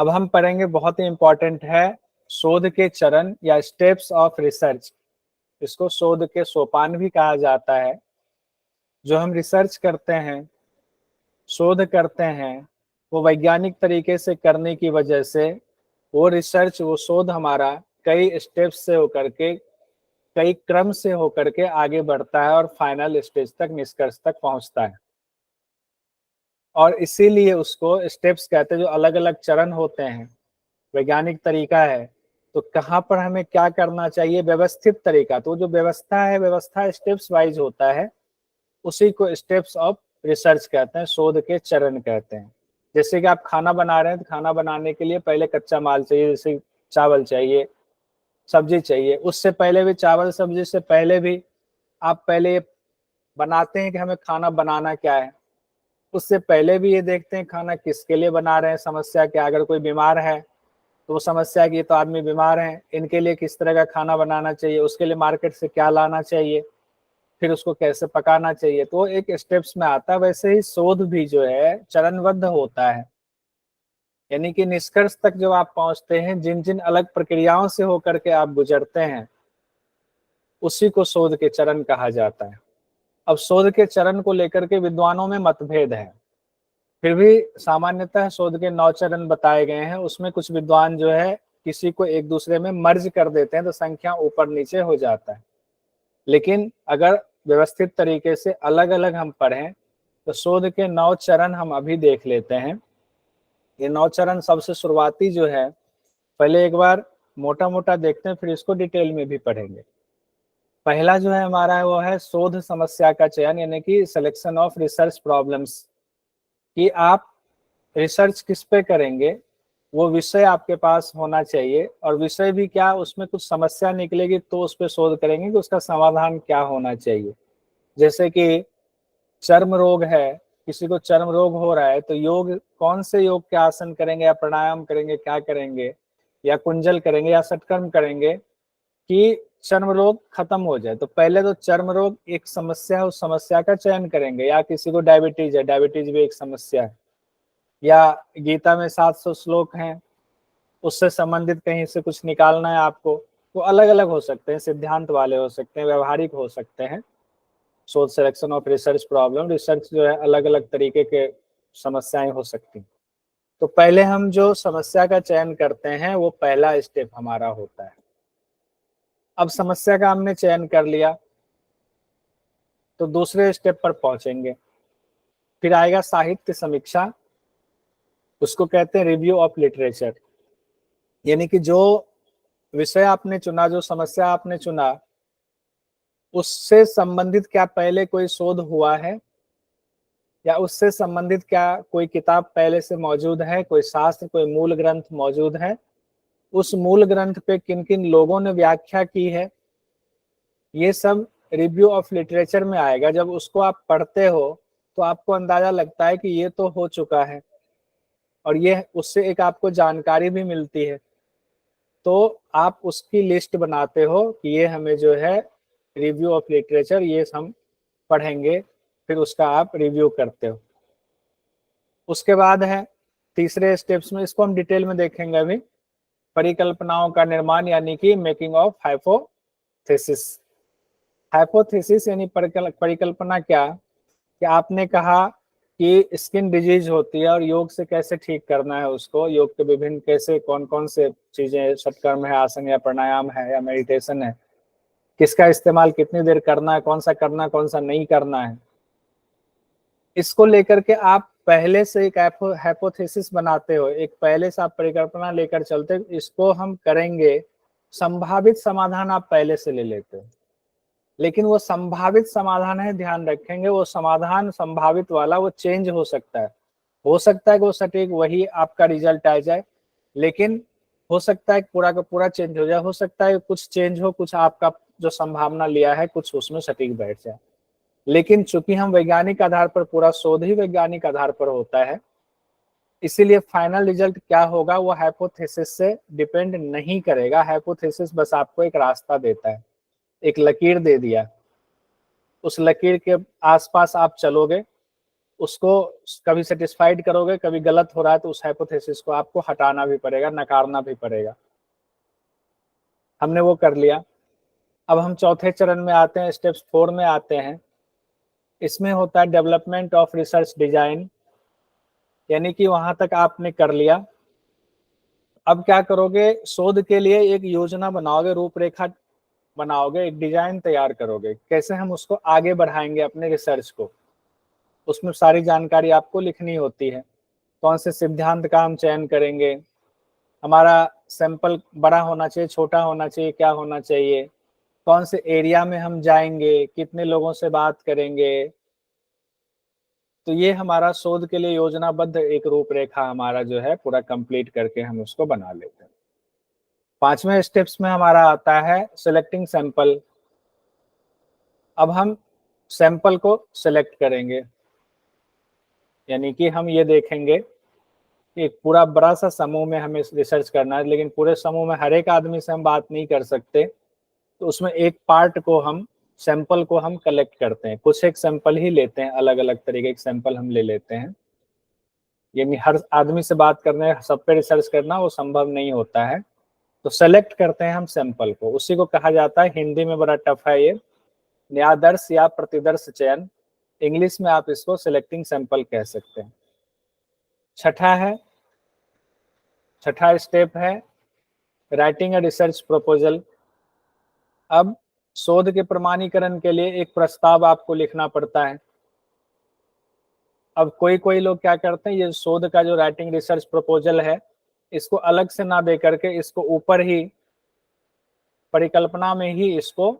अब हम पढ़ेंगे, बहुत ही इंपॉर्टेंट है, शोध के चरण या स्टेप्स ऑफ रिसर्च। इसको शोध के सोपान भी कहा जाता है। जो हम रिसर्च करते हैं, शोध करते हैं, वो वैज्ञानिक तरीके से करने की वजह से वो रिसर्च, वो शोध हमारा कई स्टेप्स से होकर के, कई क्रम से होकर के आगे बढ़ता है और फाइनल स्टेज तक, निष्कर्ष तक पहुंचता है। और इसीलिए उसको स्टेप्स कहते हैं। जो अलग अलग चरण होते हैं, वैज्ञानिक तरीका है, तो कहाँ पर हमें क्या करना चाहिए, व्यवस्थित तरीका। तो जो व्यवस्था है, व्यवस्था स्टेप्स वाइज होता है, उसी को स्टेप्स ऑफ रिसर्च कहते हैं, शोध के चरण कहते हैं। जैसे कि आप खाना बना रहे हैं, तो खाना बनाने के लिए पहले कच्चा माल चाहिए, जैसे चावल चाहिए, सब्जी चाहिए। उससे पहले भी, चावल सब्जी से पहले भी आप पहले ये बनाते हैं कि हमें खाना बनाना क्या है। उससे पहले भी ये देखते हैं खाना किसके लिए बना रहे हैं, समस्या क्या। अगर कोई बीमार है तो वो समस्या की, तो आदमी बीमार है, इनके लिए किस तरह का खाना बनाना चाहिए, उसके लिए मार्केट से क्या लाना चाहिए, फिर उसको कैसे पकाना चाहिए। तो एक स्टेप्स में आता है। वैसे ही शोध भी जो है चरणबद्ध होता है, यानी कि निष्कर्ष तक जब आप पहुंचते हैं, जिन जिन अलग प्रक्रियाओं से होकर के आप गुजरते हैं, उसी को शोध के चरण कहा जाता है। अब शोध के चरण को लेकर के विद्वानों में मतभेद है, फिर भी सामान्यतः शोध के 9 चरण बताए गए हैं। उसमें कुछ विद्वान जो है किसी को एक दूसरे में मर्ज कर देते हैं, तो संख्या ऊपर नीचे हो जाता है। लेकिन अगर व्यवस्थित तरीके से अलग अलग हम पढ़ें, तो शोध के 9 चरण हम अभी देख लेते हैं। ये 9 चरण सबसे शुरुआती जो है, पहले एक बार मोटा मोटा देखते हैं, फिर इसको डिटेल में भी पढ़ेंगे। पहला जो है हमारा, वो है शोध समस्या का चयन, यानी कि सिलेक्शन ऑफ रिसर्च प्रॉब्लम्स। कि आप रिसर्च किस पे करेंगे, वो विषय आपके पास होना चाहिए। और विषय भी क्या, उसमें कुछ समस्या निकलेगी तो उस पर शोध करेंगे कि उसका समाधान क्या होना चाहिए। जैसे कि चर्म रोग है, किसी को चर्म रोग हो रहा है, तो योग, कौन से योग के आसन करेंगे, या प्राणायाम करेंगे, क्या करेंगे, या कुंजल करेंगे, या षटकर्म करेंगे कि चर्म रोग खत्म हो जाए। तो पहले तो चर्म रोग एक समस्या है, उस समस्या का चयन करेंगे। या किसी को डायबिटीज है, डायबिटीज भी एक समस्या है। या गीता में 700 श्लोक हैं, उससे संबंधित कहीं से कुछ निकालना है आपको, तो अलग अलग हो सकते हैं, सिद्धांत वाले हो सकते हैं, व्यवहारिक हो सकते हैं। शोध selection of research problem, research जो है अलग अलग तरीके के समस्याएं हो सकती हैं। तो पहले हम जो समस्या का चयन करते हैं, वो पहला स्टेप हमारा होता है। अब समस्या का हमने चयन कर लिया, तो दूसरे स्टेप पर पहुंचेंगे। फिर आएगा साहित्य समीक्षा, उसको कहते हैं रिव्यू ऑफ लिटरेचर। यानी कि जो विषय आपने चुना, जो समस्या आपने चुना, उससे संबंधित क्या पहले कोई शोध हुआ है, या उससे संबंधित क्या कोई किताब पहले से मौजूद है, कोई शास्त्र, कोई मूल ग्रंथ मौजूद है। उस मूल ग्रंथ पे किन किन लोगों ने व्याख्या की है, ये सब रिव्यू ऑफ लिटरेचर में आएगा। जब उसको आप पढ़ते हो तो आपको अंदाजा लगता है कि ये तो हो चुका है, और ये उससे एक आपको जानकारी भी मिलती है। तो आप उसकी लिस्ट बनाते हो कि ये हमें जो है रिव्यू ऑफ लिटरेचर, ये हम पढ़ेंगे, फिर उसका आप रिव्यू करते हो। उसके बाद है तीसरे स्टेप्स में, इसको हम डिटेल में देखेंगे अभी, परिकल्पनाओं का निर्माण, यानी कि मेकिंग ऑफ हाइपोथेसिस। हाइपोथेसिस यानी परिकल्पना क्या, कि आपने कहा कि स्किन डिजीज होती है और योग से कैसे ठीक करना है उसको, योग के विभिन्न कैसे, कौन कौन से चीजें, षटकर्म है, आसन या प्राणायाम है, या मेडिटेशन है, किसका इस्तेमाल कितनी देर करना है, कौन सा करना है, कौन सा नहीं करना है। इसको लेकर के आप पहले से एक हाइपोथेसिस बनाते हो, एक पहले से आप परिकल्पना लेकर चलते हो, इसको हम करेंगे। संभावित समाधान आप पहले से ले लेते हो, लेकिन वो संभावित समाधान है, ध्यान रखेंगे, वो समाधान संभावित वाला वो चेंज हो सकता है कि वो सटीक वही आपका रिजल्ट आ जाए, लेकिन हो सकता है कि पूरा का पूरा चेंज हो जाए, हो सकता है कुछ चेंज हो, कुछ आपका जो संभावना लिया है कुछ उसमें सटीक बैठ जाए। लेकिन चूंकि हम वैज्ञानिक आधार पर, पूरा शोध ही वैज्ञानिक आधार पर होता है, इसीलिए फाइनल रिजल्ट क्या होगा वो हाइपोथेसिस से डिपेंड नहीं करेगा। हाइपोथेसिस बस आपको एक रास्ता देता है, एक लकीर दे दिया, उस लकीर के आसपास आप चलोगे, उसको कभी सेटिस्फाइड करोगे, कभी गलत हो रहा है तो उस हाइपोथेसिस को आपको हटाना भी पड़ेगा, नकारना भी पड़ेगा। हमने वो कर लिया। अब हम चौथे चरण में आते हैं, स्टेप्स 4 में आते हैं। इसमें होता है डेवलपमेंट ऑफ रिसर्च डिजाइन, यानी कि वहां तक आपने कर लिया। अब क्या करोगे, शोध के लिए एक योजना बनाओगे, रूपरेखा बनाओगे, एक डिजाइन तैयार करोगे, कैसे हम उसको आगे बढ़ाएंगे अपने रिसर्च को। उसमें सारी जानकारी आपको लिखनी होती है। कौन से सिद्धांत का हम चयन करेंगे, हमारा सैंपल बड़ा होना चाहिए, छोटा होना चाहिए, क्या होना चाहिए, कौन से एरिया में हम जाएंगे, कितने लोगों से बात करेंगे। तो ये हमारा शोध के लिए योजनाबद्ध एक रूपरेखा हमारा जो है पूरा कंप्लीट करके हम उसको बना लेते हैं। 5वें स्टेप्स में हमारा आता है सिलेक्टिंग सैंपल। अब हम सैंपल को सिलेक्ट करेंगे, यानी कि हम ये देखेंगे कि एक पूरा बड़ा सा समूह में हमें रिसर्च करना है, लेकिन पूरे समूह में हर एक आदमी से हम बात नहीं कर सकते, तो उसमें एक पार्ट को हम सैंपल को हम कलेक्ट करते हैं, कुछ एक सैंपल ही लेते हैं, अलग अलग तरीके के सैंपल हम ले लेते हैं। यानी हर आदमी से बात करने, सब पे रिसर्च करना वो संभव नहीं होता है, तो सेलेक्ट करते हैं हम सैंपल को। उसी को कहा जाता है, हिंदी में बड़ा टफ है ये, न्यायादर्श या प्रतिदर्श चयन, इंग्लिश में आप इसको सिलेक्टिंग सैंपल कह सकते हैं। छठा स्टेप है राइटिंग अ रिसर्च प्रपोजल। अब शोध के प्रमाणीकरण के लिए एक प्रस्ताव आपको लिखना पड़ता है। अब कोई कोई लोग क्या करते हैं, ये शोध का जो राइटिंग रिसर्च प्रपोजल है, इसको अलग से ना दे करके इसको ऊपर ही परिकल्पना में ही इसको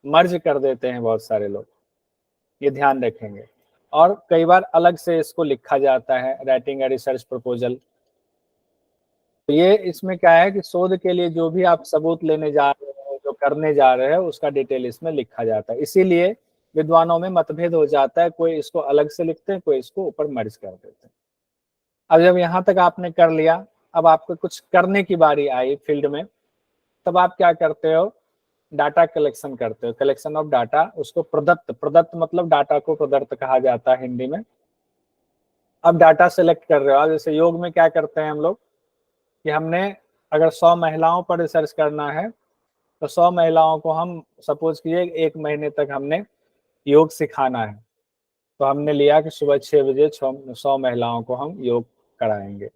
मर्ज कर देते हैं बहुत सारे लोग, ये ध्यान रखेंगे। और कई बार अलग से इसको लिखा जाता है, राइटिंग अ रिसर्च प्रपोजल। तो ये इसमें क्या है कि शोध के लिए जो भी आप सबूत लेने जा रहे हो, जो करने जा रहे हो, उसका डिटेल इसमें लिखा जाता है। इसीलिए विद्वानों में मतभेद हो जाता है, कोई इसको अलग से लिखते हैं, कोई इसको ऊपर मर्ज कर देते हैं। अब जब यहाँ तक आपने कर लिया, अब आपको कुछ करने की बारी आई फील्ड में, तब आप क्या करते हो, डाटा कलेक्शन करते हो, कलेक्शन ऑफ डाटा। उसको प्रदत्त मतलब डाटा को प्रदत्त कहा जाता है हिंदी में। अब डाटा सेलेक्ट कर रहे हो, जैसे योग में क्या करते हैं हम लोग कि हमने अगर 100 महिलाओं पर रिसर्च करना है, तो 100 महिलाओं को हम सपोज किए 1 महीने तक हमने योग सिखाना है, तो हमने लिया कि सुबह 6 बजे 100 महिलाओं को हम योग कराएंगे।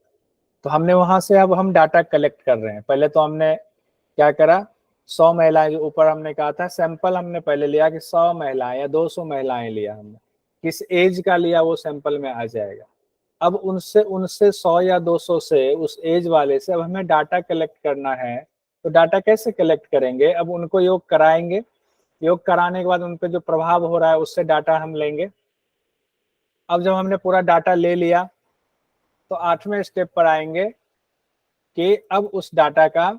तो हमने वहां से अब हम डाटा कलेक्ट कर रहे हैं। पहले तो हमने क्या करा, 100 महिलाएं जो ऊपर हमने कहा था, सैंपल हमने पहले लिया कि 100 महिलाएं या 200 महिलाएं लिया हमने, किस एज का लिया वो सैंपल में आ जाएगा। अब उनसे उनसे 100 या 200 से, उस एज वाले से अब हमें डाटा कलेक्ट करना है। तो डाटा कैसे कलेक्ट करेंगे, अब उनको योग कराएंगे, योग कराने के बाद उन पर जो प्रभाव हो रहा है उससे डाटा हम लेंगे। अब जब हमने पूरा डाटा ले लिया, तो 8वें स्टेप पर आएंगे कि अब उस डाटा का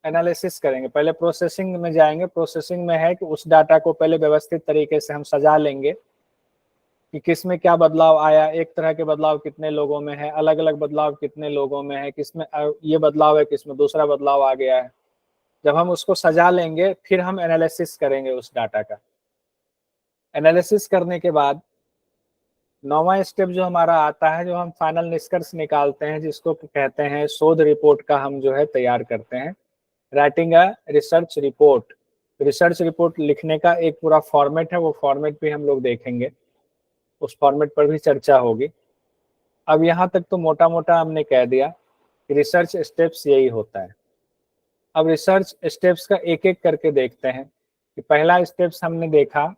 एनालिसिस करेंगे। पहले प्रोसेसिंग में जाएंगे। प्रोसेसिंग में है कि उस डाटा को पहले व्यवस्थित तरीके से हम सजा लेंगे कि किस में क्या बदलाव आया, एक तरह के बदलाव कितने लोगों में है, अलग अलग बदलाव कितने लोगों में है, किसमें ये बदलाव है, किसमें दूसरा बदलाव आ गया है। जब हम उसको सजा लेंगे, फिर हम एनालिसिस करेंगे उस डाटा का। एनालिसिस करने के बाद 9वां स्टेप जो हमारा आता है, जो हम फाइनल निष्कर्ष निकालते हैं, जिसको कहते हैं शोध रिपोर्ट का हम जो है तैयार करते हैं, writing a research report. Research report लिखने का एक पूरा फॉर्मेट है, वो फॉर्मेट भी हम लोग देखेंगे, उस फॉर्मेट पर भी चर्चा होगी। अब यहाँ तक तो मोटा मोटा हमने कह दिया कि रिसर्च स्टेप्स यही होता है। अब रिसर्च स्टेप्स का एक एक करके देखते हैं कि पहला स्टेप्स हमने देखा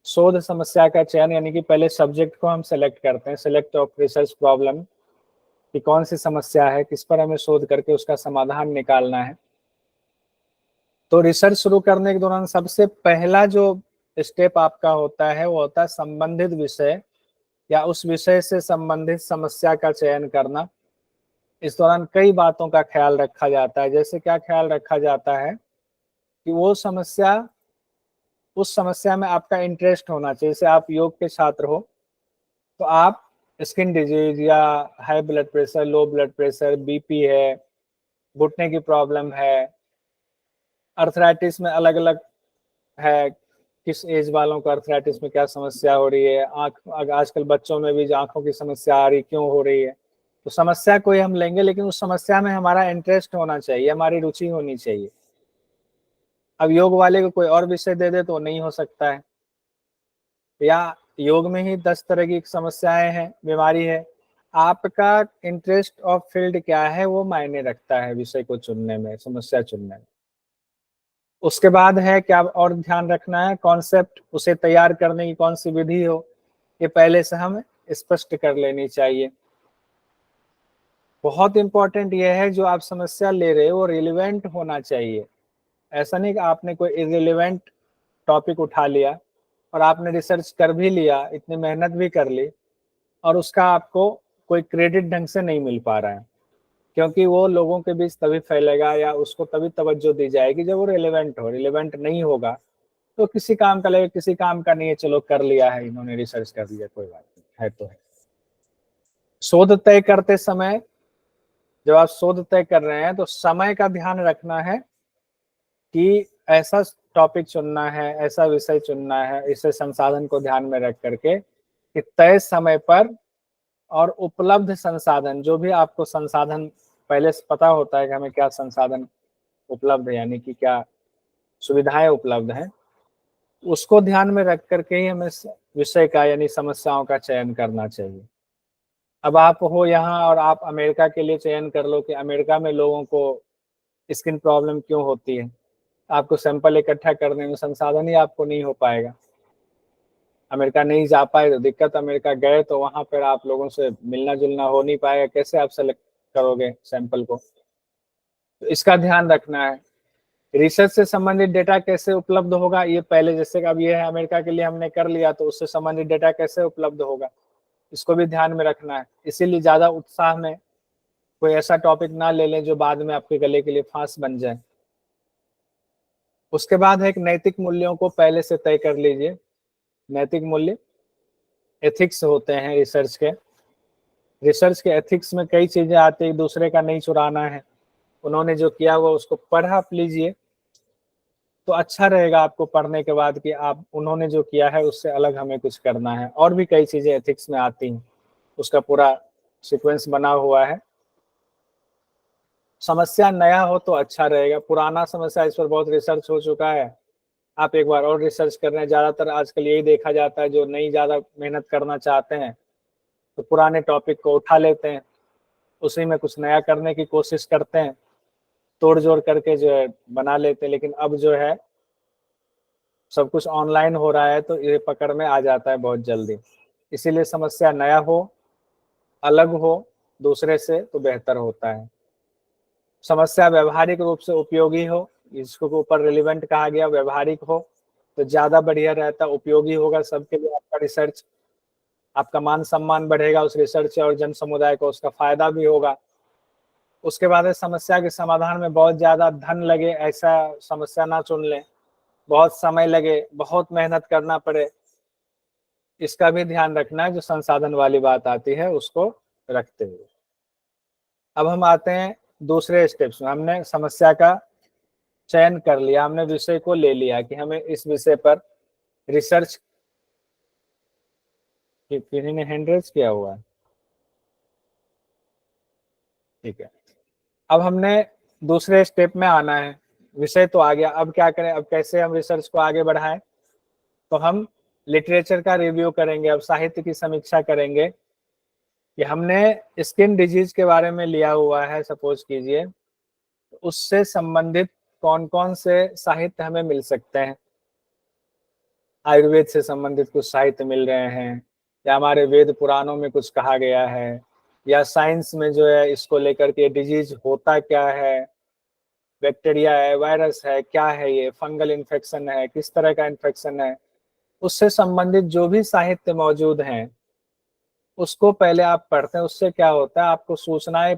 शोध समस्या का चयन, यानी कि पहले सब्जेक्ट को हम सेलेक्ट करते हैं, सेलेक्ट ऑफ रिसर्च प्रॉब्लम, कि कौन सी समस्या है, किस पर हमें शोध करके उसका समाधान निकालना है। तो रिसर्च शुरू करने के दौरान सबसे पहला जो स्टेप आपका होता है वो होता है संबंधित विषय या उस विषय से संबंधित समस्या का चयन करना। इस दौरान कई बातों का ख्याल रखा जाता है। जैसे क्या ख्याल रखा जाता है कि वो समस्या, उस समस्या में आपका इंटरेस्ट होना चाहिए। जैसे आप योग के छात्र हो, तो आप स्किन डिजीज या high blood pressure, low blood pressure, BP है, घुटने की प्रॉब्लम है, अर्थराइटिस में अलग अलग है, किस एज वालों को अर्थराइटिस में क्या समस्या हो रही है, आजकल बच्चों में भी जो आंखों की समस्या आ रही क्यों हो रही है। तो समस्या कोई हम लेंगे, लेकिन उस समस्या में हमारा इंटरेस्ट होना चाहिए, हमारी रुचि होनी चाहिए। अब योग वाले को कोई और विषय दे दे तो नहीं हो सकता है, या योग में ही 10 तरह की समस्याएं हैं, बीमारी है। आपका इंटरेस्ट ऑफ फील्ड क्या है वो मायने रखता है विषय को चुनने में, समस्या चुनने में। उसके बाद है क्या और ध्यान रखना है, कॉन्सेप्ट, उसे तैयार करने की कौन सी विधि हो, ये पहले से हम स्पष्ट कर लेनी चाहिए। बहुत इंपॉर्टेंट ये है जो आप समस्या ले रहे हो वो रिलेवेंट होना चाहिए। ऐसा नहीं कि आपने कोई इररिलेवेंट टॉपिक उठा लिया और आपने रिसर्च कर भी लिया, इतनी मेहनत भी कर ली, और उसका आपको कोई क्रेडिट ढंग से नहीं मिल पा रहा है, क्योंकि वो लोगों के बीच तभी फैलेगा या उसको तभी तवज्जो दी जाएगी जब वो रिलेवेंट हो। रिलेवेंट नहीं होगा तो किसी काम का लगेगा, किसी काम का नहीं है, चलो कर लिया है इन्होंने, रिसर्च कर लिया, कोई बात नहीं है तो है। शोध तय करते समय, जब आप शोध तय कर रहे हैं तो समय का ध्यान रखना है कि ऐसा टॉपिक चुनना है, ऐसा विषय चुनना है, इसे संसाधन को ध्यान में रख करके कि तय समय पर और उपलब्ध संसाधन, जो भी आपको संसाधन पहले से पता होता है कि हमें क्या संसाधन उपलब्ध है, यानी कि क्या सुविधाएं उपलब्ध हैं, उसको ध्यान में रख करके ही हमें विषय का यानी समस्याओं का चयन करना चाहिए। अब आप हो यहाँ और आप अमेरिका के लिए चयन कर लो कि अमेरिका में लोगों को स्किन प्रॉब्लम क्यों होती है, आपको सैंपल इकट्ठा करने में संसाधन ही आपको नहीं हो पाएगा। अमेरिका नहीं जा पाए तो दिक्कत, अमेरिका गए तो वहां पर आप लोगों से मिलना जुलना हो नहीं पाएगा, कैसे आप सेलेक्ट करोगे सैंपल को। तो इसका ध्यान रखना है। रिसर्च से संबंधित डेटा कैसे उपलब्ध होगा, ये पहले, जैसे कि अब ये है अमेरिका के लिए हमने कर लिया, तो उससे संबंधित डेटा कैसे उपलब्ध होगा, इसको भी ध्यान में रखना है। इसीलिए ज्यादा उत्साह में कोई ऐसा टॉपिक ना ले लें जो बाद में आपके गले के लिए फांस बन जाए। उसके बाद है एक नैतिक मूल्यों को पहले से तय कर लीजिए। नैतिक मूल्य, एथिक्स होते हैं रिसर्च के। रिसर्च के एथिक्स में कई चीजें आती है, दूसरे का नहीं चुराना है, उन्होंने जो किया वो उसको पढ़ आप लीजिए तो अच्छा रहेगा आपको पढ़ने के बाद कि आप उन्होंने जो किया है उससे अलग हमें कुछ करना है। और भी कई चीजें एथिक्स में आती हैं, उसका पूरा सीक्वेंस बना हुआ है। समस्या नया हो तो अच्छा रहेगा, पुराना समस्या इस पर बहुत रिसर्च हो चुका है, आप एक बार और रिसर्च कर रहे हैं। ज्यादातर आजकल यही देखा जाता है, जो नहीं ज्यादा मेहनत करना चाहते हैं तो पुराने टॉपिक को उठा लेते हैं, उसी में कुछ नया करने की कोशिश करते हैं, तोड़ जोड़ करके जो है बना लेते हैं। लेकिन अब जो है सब कुछ ऑनलाइन हो रहा है तो ये पकड़ में आ जाता है बहुत जल्दी। इसीलिए समस्या नया हो, अलग हो दूसरे से तो बेहतर होता है। समस्या व्यवहारिक रूप से उपयोगी हो, इसको ऊपर रिलेवेंट कहा गया, व्यवहारिक हो तो ज्यादा बढ़िया रहता, उपयोगी होगा सबके लिए आपका रिसर्च, आपका मान सम्मान बढ़ेगा उस रिसर्च से और जन समुदाय को उसका फायदा भी होगा। उसके बाद समस्या के समाधान में बहुत ज्यादा धन लगे ऐसा समस्या ना चुन लें, बहुत समय लगे, बहुत मेहनत करना पड़े, इसका भी ध्यान रखना है। जो संसाधन वाली बात आती है उसको रखते हुए अब हम आते हैं दूसरे स्टेप्स में। हमने समस्या का चयन कर लिया, हमने विषय को ले लिया कि हमें इस विषय पर रिसर्च, किसी ने हैंड रेज किया हुआ है, ठीक है। अब हमने दूसरे स्टेप में आना है, विषय तो आ गया, अब क्या करें, अब कैसे हम रिसर्च को आगे बढ़ाएं। तो हम लिटरेचर का रिव्यू करेंगे, अब साहित्य की समीक्षा करेंगे कि हमने स्किन डिजीज के बारे में लिया हुआ है सपोज कीजिए, उससे संबंधित कौन कौन से साहित्य हमें मिल सकते हैं। आयुर्वेद से संबंधित कुछ साहित्य मिल रहे हैं, या हमारे वेद पुराणों में कुछ कहा गया है, या साइंस में जो है इसको लेकर के डिजीज होता क्या है, बैक्टीरिया है, वायरस है, क्या है, ये फंगल इन्फेक्शन है, किस तरह का इन्फेक्शन है, उससे संबंधित जो भी साहित्य मौजूद हैं उसको पहले आप पढ़ते हैं। उससे क्या होता है, आपको सूचनाएं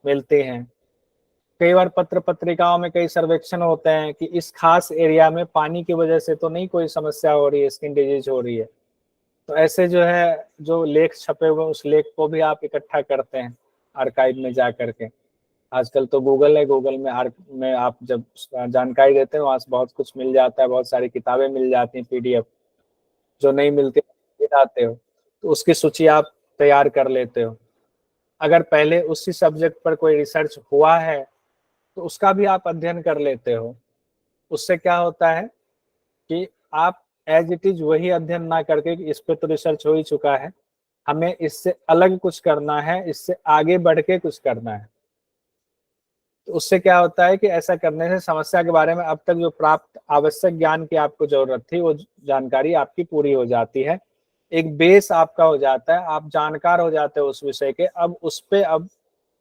मिलती हैं। कई बार पत्र पत्रिकाओं में कई सर्वेक्षण होते हैं कि इस खास एरिया में पानी की वजह से तो नहीं कोई समस्या हो रही है, स्किन डिजीज हो रही है, तो ऐसे जो है जो लेख छपे हुए उस लेख को भी आप इकट्ठा करते हैं आर्काइव में जा करके, आजकल तो गूगल है, गूगल में आप जब जानकारी देते हैं वहां से बहुत कुछ मिल जाता है, बहुत सारी किताबें मिल जाती हैं PDF, जो नहीं मिलती आते हो तो उसकी सूची आप तैयार कर लेते हो। अगर पहले उसी सब्जेक्ट पर कोई रिसर्च हुआ है तो उसका भी आप अध्ययन कर लेते हो। उससे क्या होता है कि आप एज इट इज वही अध्ययन ना करके कि इस पे तो रिसर्च हो ही चुका है, हमें इससे अलग कुछ करना है, इससे आगे बढ़ के कुछ करना है। तो उससे क्या होता है कि ऐसा करने से समस्या के बारे में अब तक जो प्राप्त आवश्यक ज्ञान की आपको जरूरत थी वो जानकारी आपकी पूरी हो जाती है, एक बेस आपका हो जाता है, आप जानकार हो जाते हो उस विषय के। अब उस पे अब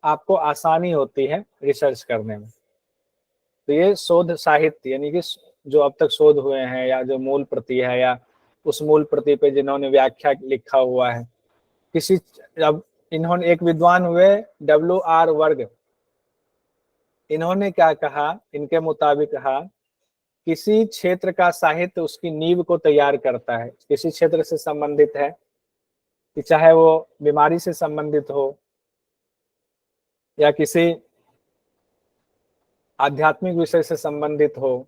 आपको आसानी होती है रिसर्च करने में। तो ये शोध साहित्य यानी कि जो अब तक शोध हुए हैं या जो मूल प्रति है या उस मूल प्रति पे जिन्होंने व्याख्या लिखा हुआ है, किसी अब इन्होंने एक विद्वान हुए WR वर्ग, इन्होंने क्या कहा, इनके मुताबिक कहा किसी क्षेत्र का साहित्य उसकी नींव को तैयार करता है, किसी क्षेत्र से संबंधित है कि चाहे वो बीमारी से संबंधित हो या किसी आध्यात्मिक विषय से संबंधित हो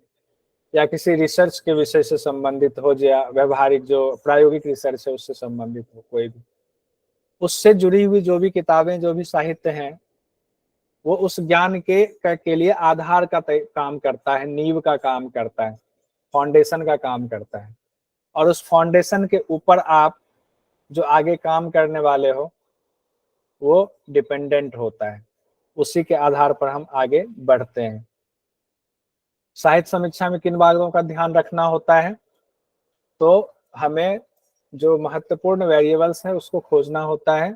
या किसी रिसर्च के विषय से संबंधित हो या व्यवहारिक जो प्रायोगिक रिसर्च है उससे संबंधित हो, कोई भी उससे जुड़ी हुई जो भी किताबें जो भी साहित्य हैं वो उस ज्ञान के लिए आधार का काम करता है, नींव का काम करता है, फाउंडेशन का काम करता है। और उस फाउंडेशन के ऊपर आप जो आगे काम करने वाले हो वो डिपेंडेंट होता है, उसी के आधार पर हम आगे बढ़ते हैं। साहित्य समीक्षा में किन बातों का ध्यान रखना होता है, तो हमें जो महत्वपूर्ण वेरिएबल्स है उसको खोजना होता है।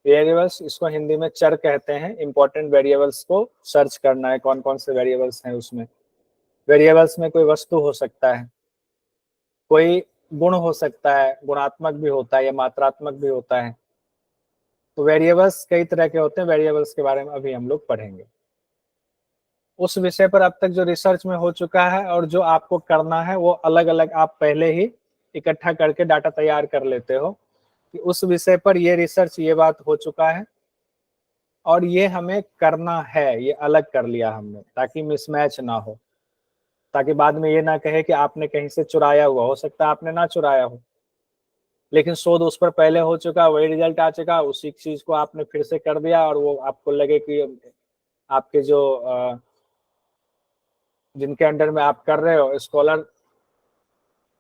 वेरिएबल्स, इसको हिंदी में चर कहते हैं, इंपॉर्टेंट वेरिएबल्स को सर्च करना है, कौन कौन से वेरिएबल्स हैं उसमें। वेरिएबल्स में कोई वस्तु हो सकता है, कोई गुण हो सकता है, गुणात्मक भी होता है या मात्रात्मक भी होता है। तो वेरिएबल्स कई तरह के होते हैं, वेरिएबल्स के बारे में अभी हम लोग पढ़ेंगे। उस विषय पर अब तक जो रिसर्च में हो चुका है और जो आपको करना है वो अलग अलग आप पहले ही इकट्ठा करके डाटा तैयार कर लेते हो कि उस विषय पर ये रिसर्च ये बात हो चुका है और ये हमें करना है, ये अलग कर लिया हमने ताकि मिसमैच ना हो, ताकि बाद में ये ना कहे कि आपने कहीं से चुराया हुआ। हो सकता है आपने ना चुराया हो लेकिन शोध उस पर पहले हो चुका, वही रिजल्ट आ चुका, उसी चीज को आपने फिर से कर दिया और वो आपको लगे कि आपके जो जिनके अंडर में आप कर रहे हो स्कॉलर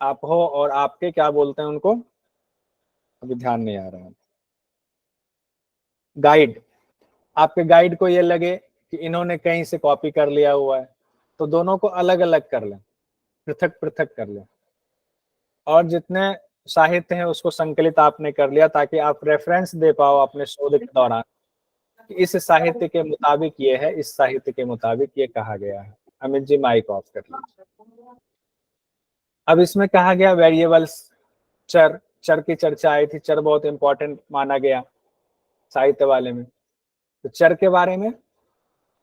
आप हो और आपके क्या बोलते हैं उनको, अभी ध्यान नहीं आ रहा है, गाइड, आपके गाइड को ये लगे कि इन्होंने कहीं से कॉपी कर लिया हुआ है। तो दोनों को अलग अलग कर लें, पृथक पृथक कर लें और जितने साहित्य हैं उसको संकलित आपने कर लिया ताकि आप रेफरेंस दे पाओ अपने शोध के दौरान कि इस साहित्य के मुताबिक ये है, इस साहित्य के मुताबिक ये कहा गया है। अमित जी माइक ऑफ कर लीजिए। अब इसमें कहा गया वेरिएबल्स, चर, चर की चर्चा आई थी, चर बहुत इंपॉर्टेंट माना गया साहित्य वाले में। तो चर के बारे में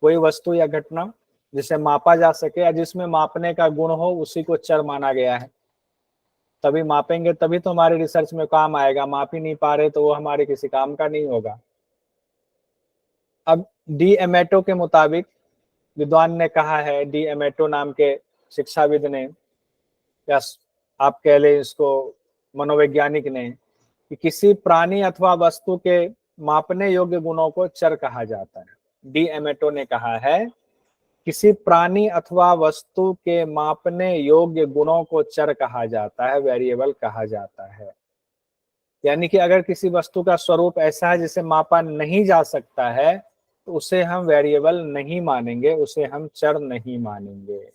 कोई वस्तु या घटना जिसे मापा जा सके या जिसमें मापने का गुण हो उसी को चर माना गया है। तभी मापेंगे तभी तो हमारे रिसर्च में काम आएगा, माप ही नहीं पा रहे तो वो हमारे किसी काम का नहीं होगा। अब डी एमेटो के मुताबिक विद्वान ने कहा है, डी एमेटो नाम के शिक्षाविद ने या आप कह ले इसको मनोवैज्ञानिक ने, कि किसी प्राणी अथवा वस्तु के मापने योग्य गुणों को चर कहा जाता है। डी एमेटो ने कहा है किसी प्राणी अथवा वस्तु के मापने योग्य गुणों को चर कहा जाता है, वेरिएबल कहा जाता है। यानी कि अगर किसी वस्तु का स्वरूप ऐसा है जिसे मापा नहीं जा सकता है तो उसे हम वेरिएबल नहीं मानेंगे, उसे हम चर नहीं मानेंगे,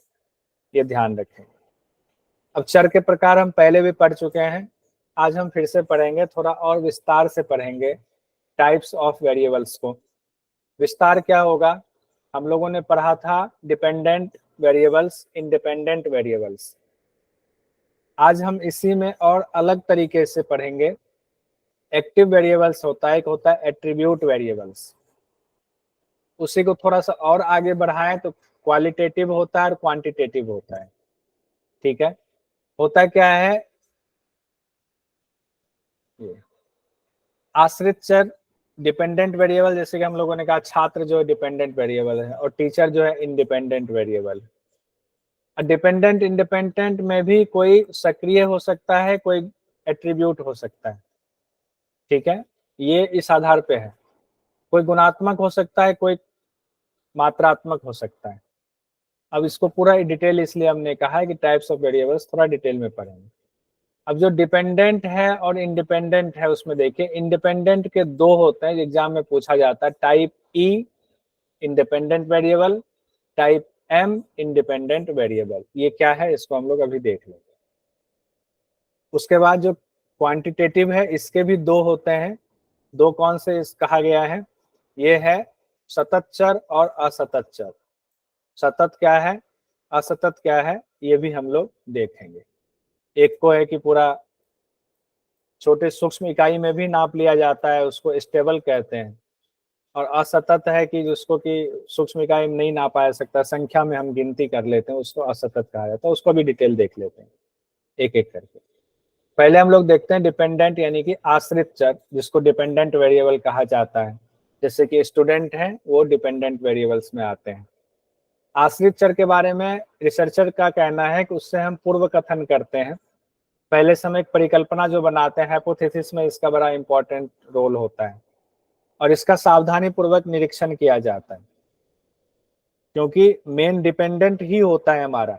ये ध्यान रखें। अब चर के प्रकार हम पहले भी पढ़ चुके हैं, आज हम फिर से पढ़ेंगे, थोड़ा और विस्तार से पढ़ेंगे टाइप्स ऑफ वेरिएबल्स को। विस्तार क्या होगा, हम लोगों ने पढ़ा था डिपेंडेंट वेरिएबल्स, इंडिपेंडेंट वेरिएबल्स। आज हम इसी में और अलग तरीके से पढ़ेंगे। एक्टिव वेरिएबल्स होता है, एक होता है एट्रीब्यूट वेरिएबल्स, उसी को थोड़ा सा और आगे बढ़ाएं तो क्वालिटेटिव होता है और क्वांटिटेटिव होता है। ठीक है, होता क्या है, ये आश्रित चर डिपेंडेंट वेरिएबल, जैसे कि हम लोगों ने कहा छात्र जो है डिपेंडेंट वेरिएबल है और टीचर जो है इंडिपेंडेंट वेरिएबल। डिपेंडेंट इंडिपेंडेंट में भी कोई सक्रिय हो सकता है, कोई एट्रीब्यूट हो सकता है, ठीक है, ये इस आधार पे है। कोई गुणात्मक हो सकता है, कोई मात्रात्मक हो सकता है। अब इसको पूरा डिटेल इसलिए हमने कहा है कि टाइप्स ऑफ वेरिएबल्स थोड़ा डिटेल में पढ़ेंगे। अब जो डिपेंडेंट है और इंडिपेंडेंट है उसमें देखिए, इंडिपेंडेंट के दो होते हैं, एग्जाम में पूछा जाता है, type E independent variable, type am independent variable. ये क्या है इसको हम लोग अभी देख लेंगे। उसके बाद जो क्वांटिटेटिव है इसके भी दो होते हैं। दो कौन से इस कहा गया है, ये है सतत चर और असतत चर। सतत क्या है, असतत क्या है, ये भी हम लोग देखेंगे। एक को है कि पूरा छोटे सूक्ष्म इकाई में भी नाप लिया जाता है, उसको स्टेबल कहते हैं। और असतत है कि जिसको कि सूक्ष्म इकाई में नहीं नापा जा सकता, संख्या में हम गिनती कर लेते हैं, उसको असतत कहा जाता है। उसको भी डिटेल देख लेते हैं एक एक करके। पहले हम लोग देखते हैं डिपेंडेंट यानी कि आश्रित चर, जिसको डिपेंडेंट वेरिएबल कहा जाता है। जैसे कि स्टूडेंट हैं, वो डिपेंडेंट वेरिएबल्स में आते हैं। आश्रित चर के बारे में रिसर्चर का कहना है कि उससे हम पूर्व कथन करते हैं। पहले से हम एक परिकल्पना जो बनाते हैं, हाइपोथेसिस में इसका बड़ा इंपॉर्टेंट रोल होता है और इसका सावधानी पूर्वक निरीक्षण किया जाता है, क्योंकि मेन डिपेंडेंट ही होता है हमारा।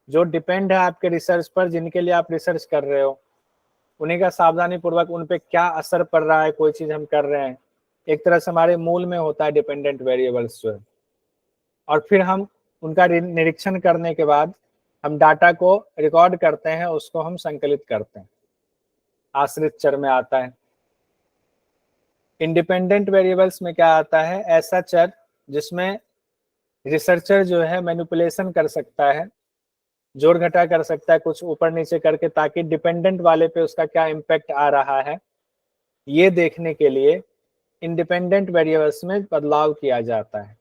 जो डिपेंड है आपके रिसर्च पर, जिनके लिए आप रिसर्च कर रहे हो, उन्हीं का सावधानी पूर्वक उन पे क्या असर पड़ रहा है, कोई चीज हम कर रहे हैं, एक तरह से हमारे मूल में होता है डिपेंडेंट वेरिएबल्स जो है। और फिर हम उनका निरीक्षण करने के बाद हम डाटा को रिकॉर्ड करते हैं, उसको हम संकलित करते हैं, आश्रित चर में आता है। इंडिपेंडेंट वेरिएबल्स में क्या आता है, ऐसा चर जिसमें रिसर्चर जो है मैनिपुलेशन कर सकता है, जोड़ घटा कर सकता है, कुछ ऊपर नीचे करके, ताकि डिपेंडेंट वाले पे उसका क्या इम्पैक्ट आ रहा है, ये देखने के लिए इंडिपेंडेंट वेरिएबल्स में बदलाव किया जाता है।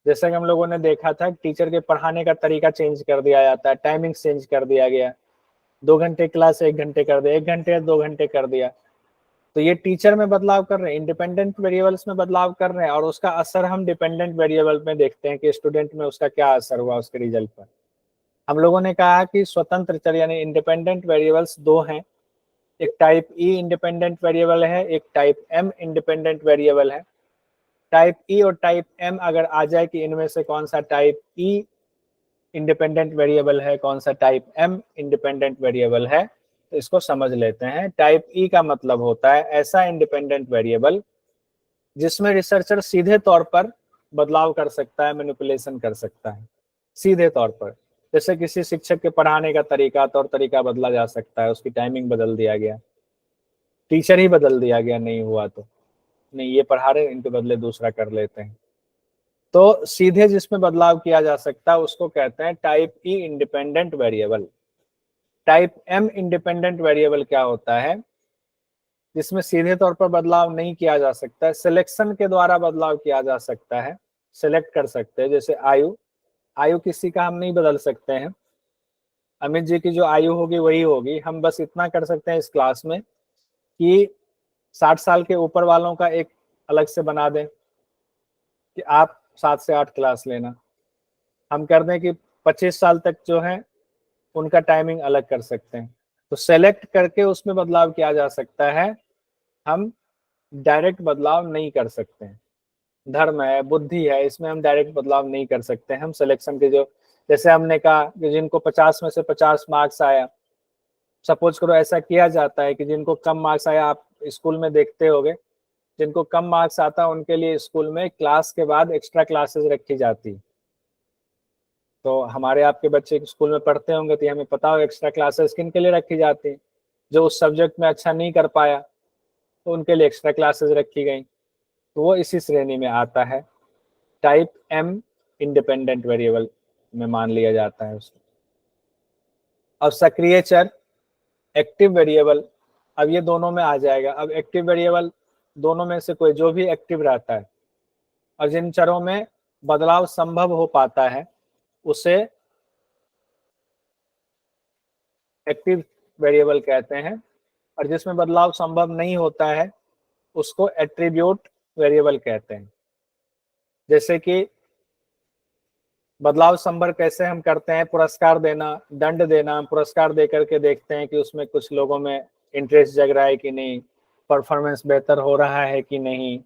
जैसा कि हम लोगों ने देखा था, टीचर के पढ़ाने का तरीका चेंज कर दिया जाता है, टाइमिंग चेंज कर दिया गया, 2 घंटे क्लास 1 घंटे कर दिया, 1 घंटे 2 घंटे कर दिया। तो ये टीचर में बदलाव कर रहे हैं, इंडिपेंडेंट वेरिएबल्स में बदलाव कर रहे हैं, और उसका असर हम डिपेंडेंट वेरिएबल में देखते हैं कि स्टूडेंट में उसका क्या असर हुआ उसके रिजल्ट पर। हम लोगों ने कहा कि स्वतंत्र चर यानी इंडिपेंडेंट वेरिएबल्स दो हैं, एक टाइप ई इंडिपेंडेंट वेरिएबल है, एक टाइप एम इंडिपेंडेंट वेरिएबल है। टाइप ई और टाइप एम अगर आ जाए कि इनमें से कौन सा टाइप ई इंडिपेंडेंट वेरिएबल है, कौन सा टाइप एम इंडिपेंडेंट वेरिएबल है, तो इसको समझ लेते हैं। टाइप ई का मतलब होता है ऐसा इंडिपेंडेंट वेरिएबल जिसमें रिसर्चर सीधे तौर पर बदलाव कर सकता है, मैनिपुलेशन कर सकता है सीधे तौर पर। जैसे किसी शिक्षक के पढ़ाने का तरीका, तौर तरीका बदला जा सकता है, उसकी टाइमिंग बदल दिया गया, टीचर ही बदल दिया गया, नहीं हुआ तो नहीं ये पढ़ा रहे, इनके बदले दूसरा कर लेते हैं। तो सीधे जिसमें बदलाव किया जा सकता है उसको कहते हैं type E independent variable. Type am independent variable क्या होता है, जिसमें सीधे तौर पर बदलाव नहीं किया जा सकता है, सिलेक्शन के द्वारा बदलाव किया जा सकता है, सिलेक्ट कर सकते हैं। जैसे आयु, आयु किसी का हम नहीं बदल सकते हैं, अमित जी की जो आयु होगी वही होगी। हम बस इतना कर सकते हैं इस क्लास में कि 60 साल के ऊपर वालों का एक अलग से बना दें कि आप 7 से 8 क्लास लेना, हम कर दें कि 25 साल तक जो है उनका टाइमिंग अलग कर सकते हैं। तो सेलेक्ट करके उसमें बदलाव किया जा सकता है, हम डायरेक्ट बदलाव नहीं कर सकते हैं। धर्म है, बुद्धि है, इसमें हम डायरेक्ट बदलाव नहीं कर सकते हैं। हम सिलेक्शन के जो, जैसे हमने कहा कि जिनको 50 में से 50 मार्क्स आया, सपोज करो ऐसा किया जाता है कि जिनको कम मार्क्स आया, आप स्कूल में देखते होगे, जिनको कम मार्क्स आता उनके लिए स्कूल में क्लास के बाद एक्स्ट्रा क्लासेस रखी जाती। तो हमारे आपके बच्चे स्कूल में पढ़ते होंगे तो हमें पता हो एक्स्ट्रा क्लासेस किन के लिए रखी जाती, जो उस सब्जेक्ट में अच्छा नहीं कर पाया तो उनके लिए एक्स्ट्रा क्लासेस रखी गई। तो वो इसी श्रेणी में आता है, टाइप एम इंडिपेंडेंट वेरिएबल में मान लिया जाता है उसको। अब सक्रिय चर, एक्टिव वेरिएबल, अब ये दोनों में आ जाएगा। अब एक्टिव वेरिएबल दोनों में से कोई जो भी एक्टिव रहता है और जिन चरों में बदलाव संभव हो पाता है उसे एक्टिव वेरिएबल कहते हैं, और जिसमें बदलाव संभव नहीं होता है उसको एट्रीब्यूट वेरिएबल कहते हैं। जैसे कि बदलाव संभर कैसे हम करते हैं, पुरस्कार देना, दंड देना, पुरस्कार दे करके देखते हैं कि उसमें कुछ लोगों में इंटरेस्ट जग रहा है कि नहीं, परफॉर्मेंस बेहतर हो रहा है कि नहीं,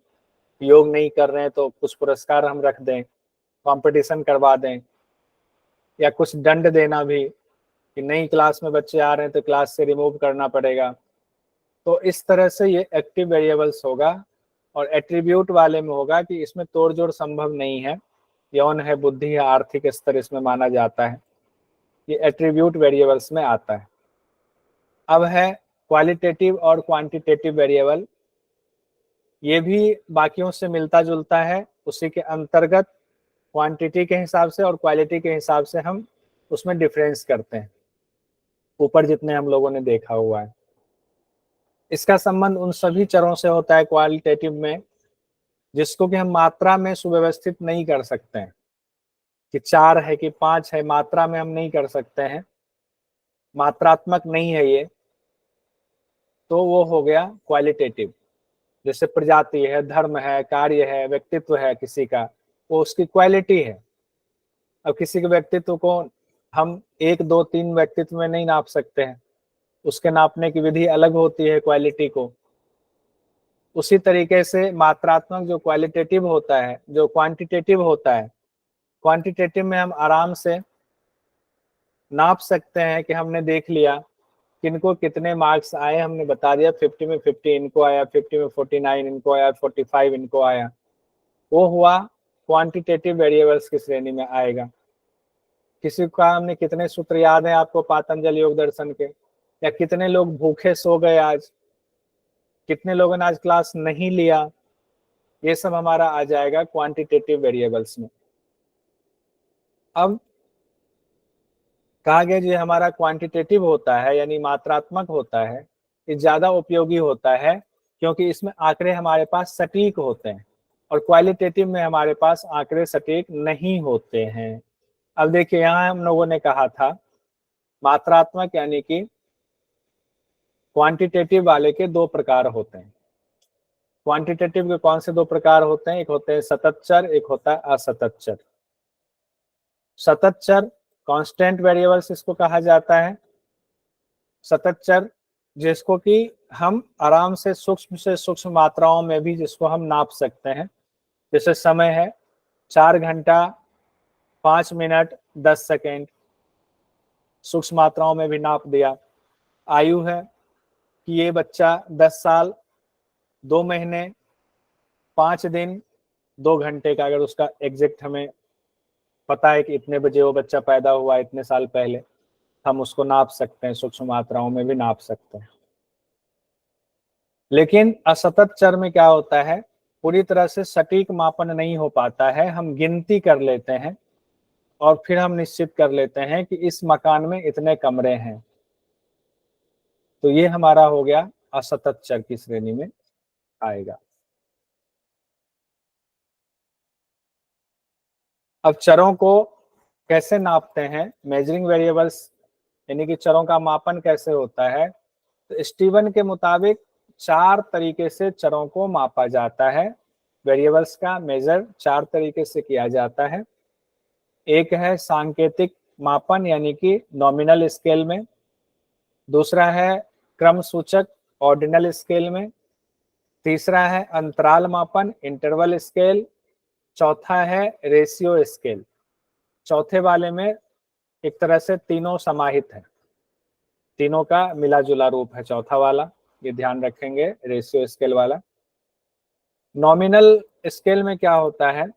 योग नहीं कर रहे हैं तो कुछ पुरस्कार हम रख दें, कंपटीशन करवा दें, या कुछ दंड देना भी कि नई क्लास में बच्चे आ रहे हैं तो क्लास से रिमूव करना पड़ेगा। तो इस तरह से ये एक्टिव वेरिएबल्स होगा। और एट्रीब्यूट वाले में होगा कि इसमें तोड़ जोड़ संभव नहीं है, यौन है, बुद्धि या आर्थिक स्तर इसमें माना जाता है, ये एट्रीब्यूट वेरिएबल्स में आता है। अब है क्वालिटेटिव और क्वांटिटेटिव वेरिएबल। ये भी बाकियों से मिलता जुलता है, उसी के अंतर्गत क्वांटिटी के हिसाब से और क्वालिटी के हिसाब से हम उसमें डिफरेंस करते हैं, ऊपर जितने हम लोगों ने देखा हुआ है। इसका संबंध उन सभी चरों से होता है क्वालिटेटिव में जिसको कि हम मात्रा में सुव्यवस्थित नहीं कर सकते हैं, कि 4 है कि 5 है, मात्रा में हम नहीं कर सकते हैं, मात्रात्मक नहीं है ये, तो वो हो गया क्वालिटेटिव। जैसे प्रजाति है, धर्म है, कार्य है, व्यक्तित्व है किसी का, वो उसकी क्वालिटी है। अब किसी के व्यक्तित्व को हम 1 2 3 व्यक्तित्व में नहीं नाप सकते हैं, उसके नापने की विधि अलग होती है क्वालिटी को। उसी तरीके से मात्रात्मक जो क्वालिटेटिव होता है, जो क्वांटिटेटिव होता है, क्वांटिटेटिव में हम आराम से नाप सकते हैं कि हमने देख लिया किनको कितने मार्क्स आए, हमने बता दिया 50 में 50 इनको आया, 50 में 49 इनको आया, 45 इनको आया, वो हुआ क्वांटिटेटिव वेरिएबल्स की श्रेणी में आएगा। किसी का हमने कितने सूत्र याद है आपको पातंजलि योग दर्शन के, या कितने लोग भूखे सो गए आज, कितने लोगों ने आज क्लास नहीं लिया, ये सब हमारा आ जाएगा क्वांटिटेटिव वेरिएबल्स में। अब कहा गया जो हमारा क्वांटिटेटिव होता है यानी मात्रात्मक होता है, ये ज्यादा उपयोगी होता है क्योंकि इसमें आंकड़े हमारे पास सटीक होते हैं, और क्वालिटेटिव में हमारे पास आंकड़े सटीक नहीं होते हैं। अब देखिए यहाँ हम लोगों ने कहा था मात्रात्मक यानी कि क्वांटिटेटिव वाले के 2 प्रकार होते हैं। क्वांटिटेटिव के कौन से 2 प्रकार होते हैं, एक होते हैं सतत चर, एक होता है असतत चर। सतत चर कांस्टेंट वेरिएबल्स इसको कहा जाता है। सतत चर जिसको कि हम आराम से सूक्ष्म मात्राओं में भी जिसको हम नाप सकते हैं, जैसे समय है 4 घंटा 5 मिनट 10 सेकेंड, सूक्ष्म मात्राओं में भी नाप दिया। आयु है कि ये बच्चा 10 साल 2 महीने 5 दिन 2 घंटे का, अगर उसका एग्जैक्ट हमें पता है कि इतने बजे वो बच्चा पैदा हुआ इतने साल पहले, हम उसको नाप सकते हैं, सूक्ष्म मात्राओं में भी नाप सकते हैं। लेकिन असतत चर में क्या होता है, पूरी तरह से सटीक मापन नहीं हो पाता है, हम गिनती कर लेते हैं और फिर हम निश्चित कर लेते हैं कि इस मकान में इतने कमरे हैं, तो ये हमारा हो गया असतत चर की श्रेणी में आएगा। अब चरों को कैसे नापते हैं, मेजरिंग वेरिएबल्स यानी कि चरों का मापन कैसे होता है, तो स्टीवन के मुताबिक 4 तरीके से चरों को मापा जाता है। वेरिएबल्स का मेजर 4 तरीके से किया जाता है। एक है सांकेतिक मापन यानी कि नॉमिनल स्केल में, दूसरा है क्रम सूचक ऑर्डिनल स्केल में, तीसरा है अंतराल मापन इंटरवल स्केल, चौथा है रेशियो स्केल। चौथे वाले में एक तरह से तीनों समाहित है, तीनों का मिला जुला रूप है चौथा वाला, ये ध्यान रखेंगे रेशियो स्केल वाला। नॉमिनल स्केल में क्या होता है,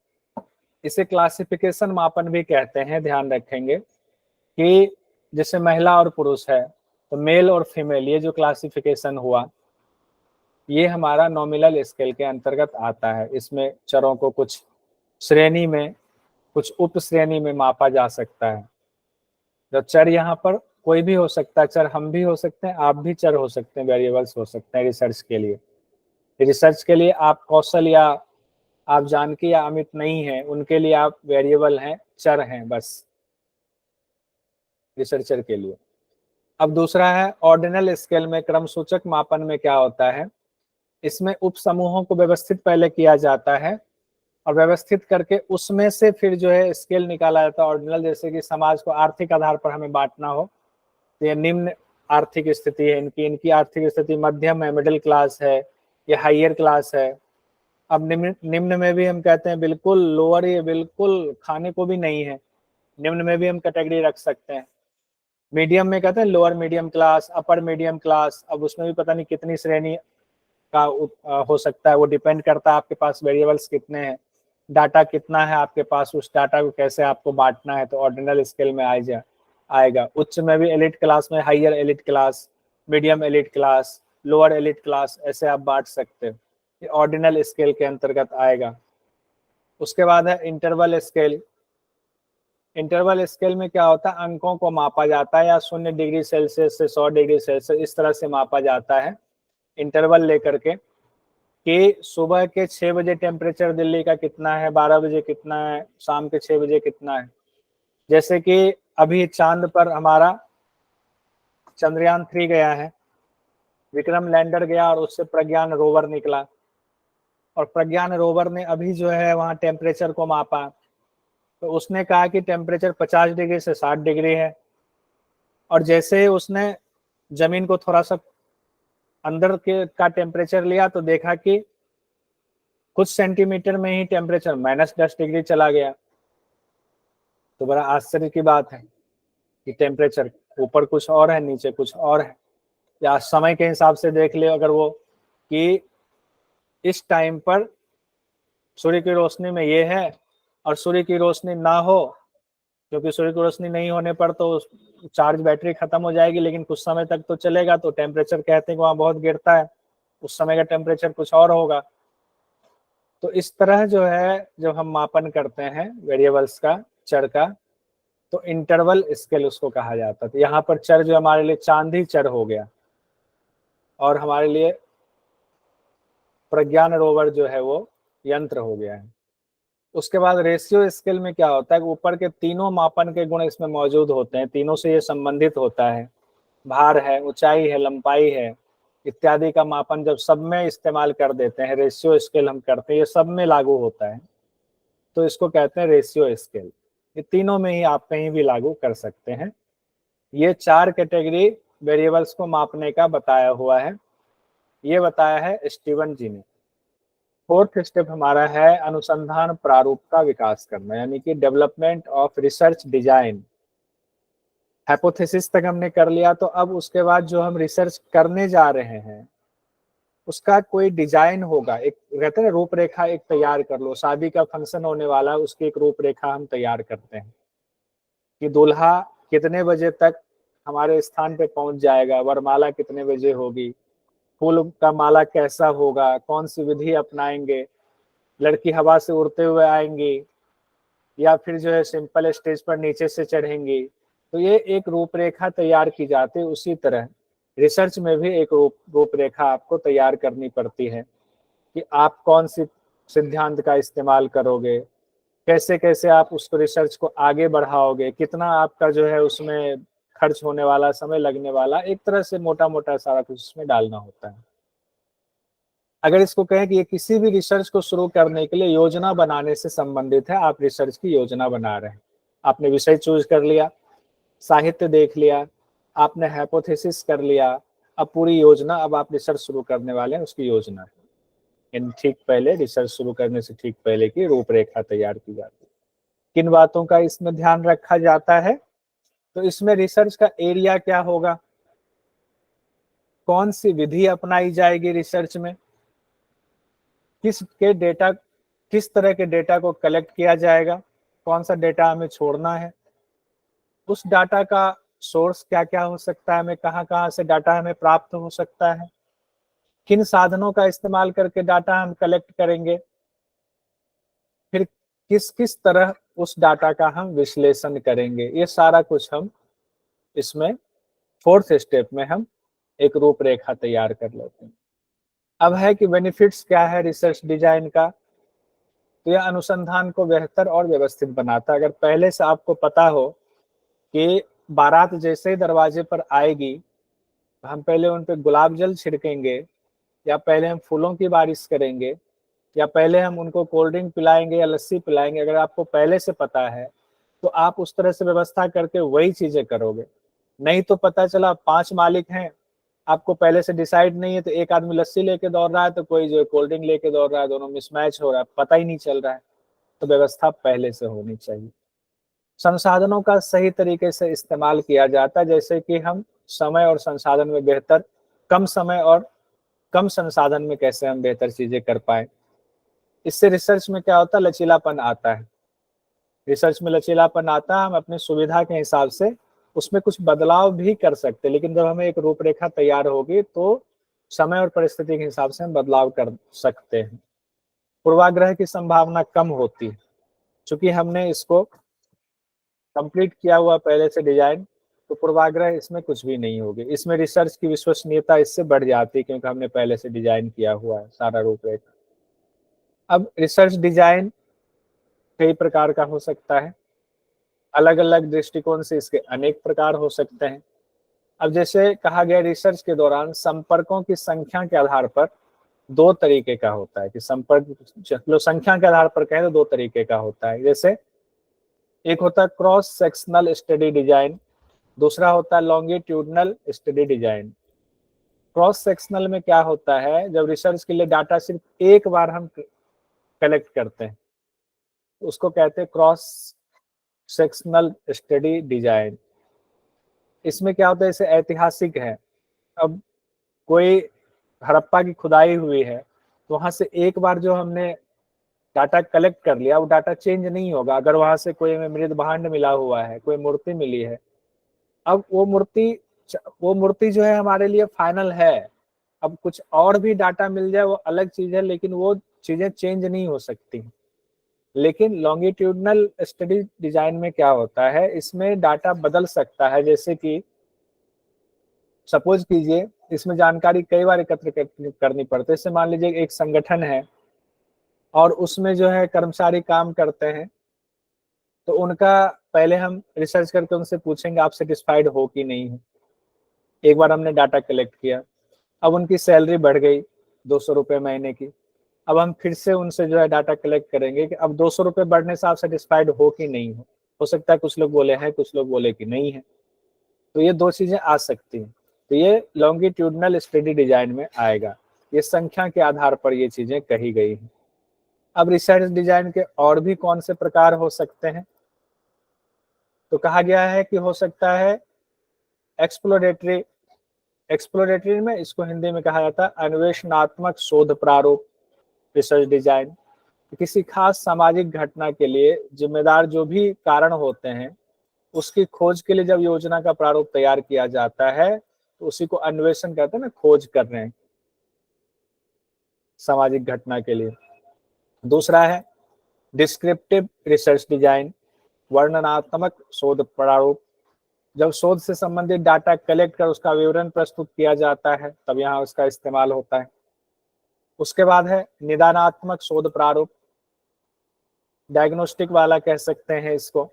इसे क्लासिफिकेशन मापन भी कहते हैं, ध्यान रखेंगे कि जैसे महिला और पुरुष है तो मेल और फीमेल, ये जो क्लासिफिकेशन हुआ ये हमारा नॉमिनल स्केल के अंतर्गत आता है। इसमें चरों को कुछ श्रेणी में, कुछ उप श्रेणी में मापा जा सकता है। जब चर यहाँ पर कोई भी हो सकता है, चर हम भी हो सकते हैं, आप भी चर हो सकते हैं, वेरिएबल्स हो सकते हैं। रिसर्च के लिए, रिसर्च के लिए आप कौशल या आप जानकी या अमित नहीं है, उनके लिए आप वेरिएबल हैं, चर हैं बस रिसर्चर के लिए। अब दूसरा है ऑर्डिनल स्केल में, क्रम सूचक मापन में क्या होता है इसमें उप समूहों को व्यवस्थित पहले किया जाता है और व्यवस्थित करके उसमें से फिर जो है स्केल निकाला जाता है ऑर्डिनल। जैसे कि समाज को आर्थिक आधार पर हमें बांटना हो तो ये निम्न आर्थिक स्थिति है इनकी, इनकी आर्थिक स्थिति मध्यम है, मिडिल क्लास है, ये हायर क्लास है। अब निम्न में भी हम कहते हैं बिल्कुल लोअर, ये बिल्कुल खाने को भी नहीं है, निम्न में भी हम कैटेगरी रख सकते हैं। मीडियम में कहते हैं लोअर मीडियम क्लास, अपर मीडियम क्लास। अब उसमें भी पता नहीं कितनी श्रेणी का हो सकता है, वो डिपेंड करता है आपके पास वेरिएबल्स कितने हैं, डाटा कितना है आपके पास, उस डाटा को कैसे आपको बांटना है, तो ऑर्डिनल स्केल में आएगा। उच्च में भी एलिट क्लास में higher elite class, medium elite class, lower elite class, ऐसे आप बांट सकते हो, ये ऑर्डिनल स्केल के अंतर्गत आएगा। उसके बाद है इंटरवल स्केल। इंटरवल स्केल में क्या होता है, अंकों को मापा जाता है या 0 डिग्री सेल्सियस से 100 डिग्री सेल्सियस इस तरह से मापा जाता है इंटरवल लेकर के, कि सुबह के 6 बजे टेम्परेचर दिल्ली का कितना है, 12 बजे कितना है, शाम के 6 बजे कितना है। जैसे कि अभी चांद पर हमारा चंद्रयान 3 गया है, विक्रम लैंडर गया और उससे प्रज्ञान रोवर निकला, और प्रज्ञान रोवर ने अभी जो है वहां टेम्परेचर को मापा, तो उसने कहा कि टेम्परेचर 50 डिग्री से 60 डिग्री है। और जैसे उसने जमीन को थोड़ा सा अंदर के का टेम्परेचर लिया तो देखा कि कुछ सेंटीमीटर में ही टेम्परेचर -10 डिग्री चला गया। तो बड़ा आश्चर्य की बात है कि टेम्परेचर ऊपर कुछ और है, नीचे कुछ और है। या समय के हिसाब से देख ले अगर वो, कि इस टाइम पर सूर्य की रोशनी में ये है और सूर्य की रोशनी ना हो, क्योंकि सूर्य की रोशनी नहीं होने पर तो चार्ज बैटरी खत्म हो जाएगी, लेकिन कुछ समय तक तो चलेगा, तो टेम्परेचर कहते हैं कि वहां बहुत गिरता है, उस समय का टेम्परेचर कुछ और होगा। तो इस तरह जो है जब हम मापन करते हैं वेरिएबल्स का, चर का, तो इंटरवल स्केल उसको कहा जाता है। तो यहाँ पर चर जो हमारे लिए चांद ही चर हो गया, और हमारे लिए प्रज्ञान रोवर जो है वो यंत्र हो गया है। उसके बाद रेशियो स्केल में क्या होता है, ऊपर के तीनों मापन के गुण इसमें मौजूद होते हैं, तीनों से ये संबंधित होता है। भार है, ऊंचाई है, लंबाई है, इत्यादि का मापन जब सब में इस्तेमाल कर देते हैं, रेशियो स्केल हम करते हैं, ये सब में लागू होता है, तो इसको कहते हैं रेशियो स्केल। ये तीनों में ही आप कहीं भी लागू कर सकते हैं। ये 4 कैटेगरी वेरिएबल्स को मापने का बताया हुआ है, ये बताया है स्टीवन जी ने। फोर्थ स्टेप हमारा है अनुसंधान प्रारूप का विकास करना, यानी कि development of research design. Hypothesis तक हमने कर लिया, तो अब उसके बाद जो हम रिसर्च करने जा रहे हैं उसका कोई डिजाइन होगा, एक कहते हैं ना रूपरेखा, एक तैयार कर लो। शादी का फंक्शन होने वाला है, उसकी एक रूपरेखा हम तैयार करते हैं कि दूल्हा कितने बजे तक हमारे स्थान पे पहुंच जाएगा, वरमाला कितने बजे होगी, फूल का माला कैसा होगा, कौन सी विधि अपनाएंगे, लड़की हवा से उड़ते हुए आएंगी या फिर जो है सिंपल स्टेज पर नीचे से चढ़ेंगी। तो ये एक रूपरेखा तैयार की जाती है। उसी तरह रिसर्च में भी एक रूपरेखा आपको तैयार करनी पड़ती है कि आप कौन सी सिद्धांत का इस्तेमाल करोगे, कैसे कैसे आप उसको रिसर्च को आगे बढ़ाओगे, कितना आपका जो है उसमें खर्च होने वाला, समय लगने वाला, एक तरह से मोटा मोटा सारा कुछ उसमें डालना होता है। अगर इसको कहें कि ये किसी भी रिसर्च को शुरू करने के लिए योजना बनाने से संबंधित है, आप रिसर्च की योजना बना रहे हैं। आपने विषय चूज कर लिया, साहित्य देख लिया, आपने हाइपोथेसिस कर लिया, अब पूरी योजना, अब आप रिसर्च शुरू करने वाले हैं, उसकी योजना है। इन ठीक पहले रिसर्च शुरू करने से ठीक पहले की रूपरेखा तैयार की जाती है। किन बातों का इसमें ध्यान रखा जाता है, तो इसमें रिसर्च का एरिया क्या होगा, कौन सी विधि अपनाई जाएगी रिसर्च में, किस तरह के डेटा को कलेक्ट किया जाएगा, कौन सा डेटा हमें छोड़ना है, उस डाटा का सोर्स क्या क्या हो सकता है, हमें कहाँ कहाँ से डाटा हमें प्राप्त हो सकता है, किन साधनों का इस्तेमाल करके डाटा हम कलेक्ट करेंगे, फिर किस किस तरह उस डाटा का हम विश्लेषण करेंगे। ये सारा कुछ हम इसमें फोर्थ स्टेप में हम एक रूपरेखा तैयार कर लेते हैं। अब है कि बेनिफिट्स क्या है रिसर्च डिजाइन का, तो यह अनुसंधान को बेहतर और व्यवस्थित बनाता है। अगर पहले से आपको पता हो कि बारात जैसे ही दरवाजे पर आएगी, हम पहले उन पे गुलाब जल छिड़केंगे, या पहले हम फूलों की बारिश करेंगे, या पहले हम उनको कोल्ड ड्रिंक पिलाएंगे या लस्सी पिलाएंगे, अगर आपको पहले से पता है तो आप उस तरह से व्यवस्था करके वही चीजें करोगे। नहीं तो पता चला 5 मालिक हैं, आपको पहले से डिसाइड नहीं है, तो एक आदमी लस्सी लेके दौड़ रहा है तो कोई जो है कोल्ड ड्रिंक लेके दौड़ रहा है, दोनों मिसमैच हो रहा है, पता ही नहीं चल रहा है। तो व्यवस्था पहले से होनी चाहिए। संसाधनों का सही तरीके से इस्तेमाल किया जाता है, जैसे कि हम समय और संसाधन में बेहतर, कम समय और कम संसाधन में कैसे हम बेहतर चीजें कर पाए। इससे रिसर्च में क्या होता है, लचीलापन आता है। रिसर्च में लचीलापन आता है, हम अपनी सुविधा के हिसाब से उसमें कुछ बदलाव भी कर सकते हैं, लेकिन जब हमें एक रूपरेखा तैयार होगी तो समय और परिस्थिति के हिसाब से हम बदलाव कर सकते हैं। पूर्वाग्रह की संभावना कम होती है, क्योंकि हमने इसको कंप्लीट किया हुआ पहले से डिजाइन, तो पूर्वाग्रह इसमें कुछ भी नहीं होगी। इसमें रिसर्च की विश्वसनीयता इससे बढ़ जाती है, क्योंकि हमने पहले से डिजाइन किया हुआ है सारा रूपरेखा। अब रिसर्च डिजाइन कई प्रकार का हो सकता है, अलग अलग दृष्टिकोण से इसके अनेक प्रकार हो सकते हैं। अब जैसे कहा गया, रिसर्च के दौरान संपर्कों की संख्या के आधार पर दो तरीके का होता है कि संपर्क, चलो संख्या के आधार पर कहें तो दो तरीके का होता है। जैसे एक होता है क्रॉस सेक्शनल स्टडी डिजाइन, दूसरा होता है longitudinal study design. Cross sectional में क्या होता है, जब रिसर्च के लिए डाटा सिर्फ एक बार हम कलेक्ट करते हैं, उसको कहते हैं क्रॉस सेक्शनल स्टडी डिजाइन। इसमें क्या होता है, जैसे ऐतिहासिक है, अब कोई हड़प्पा की खुदाई हुई है, तो वहां से एक बार जो हमने डाटा कलेक्ट कर लिया, वो डाटा चेंज नहीं होगा। अगर वहां से कोई हमें मृद भांड मिला हुआ है, कोई मूर्ति मिली है, अब वो मूर्ति जो है हमारे लिए फाइनल है। अब कुछ और भी डाटा मिल जाए वो अलग चीज है, लेकिन वो चीजें चेंज नहीं हो सकती। लेकिन लॉन्गिट्यूडनल स्टडी डिजाइन में क्या होता है, इसमें डाटा बदल सकता है। जैसे कि सपोज कीजिए, इसमें जानकारी कई बार एकत्र करनी पड़ती है। जैसे मान लीजिए एक संगठन है और उसमें जो है कर्मचारी काम करते हैं, तो उनका पहले हम रिसर्च करके उनसे पूछेंगे आप सेटिस्फाइड हो कि नहीं हो। एक बार हमने डाटा कलेक्ट किया, अब उनकी सैलरी बढ़ गई 200 रुपये महीने की। अब हम फिर से उनसे जो है डाटा कलेक्ट करेंगे कि अब 200 रुपये बढ़ने से आप सेटिस्फाइड हो कि नहीं हो सकता है कुछ लोग बोले हैं, कुछ लोग बोले कि नहीं है। तो ये दो चीजें आ सकती हैं। तो ये लॉन्गिट्यूडनल स्टडी डिजाइन में आएगा, ये संख्या के आधार पर ये चीजें कही गई हैं। अब रिसर्च डिजाइन के और भी कौन से प्रकार हो सकते हैं, तो कहा गया है कि हो सकता है एक्सप्लोरेटरी। एक्सप्लोरेटरी में इसको हिंदी में कहा जाता है अन्वेषणात्मक शोध प्रारूप रिसर्च डिजाइन। किसी खास सामाजिक घटना के लिए जिम्मेदार जो भी कारण होते हैं, उसकी खोज के लिए जब योजना का प्रारूप तैयार किया जाता है, तो उसी को अन्वेषण कहते हैं ना, खोज कर रहे हैं सामाजिक घटना के लिए। दूसरा है डिस्क्रिप्टिव रिसर्च डिजाइन, वर्णनात्मक शोध प्रारूप। जब शोध से संबंधित डाटा कलेक्ट कर उसका विवरण प्रस्तुत किया जाता है, तब यहाँ उसका इस्तेमाल होता है। उसके बाद है निदानात्मक शोध प्रारूप, डायग्नोस्टिक वाला कह सकते हैं इसको,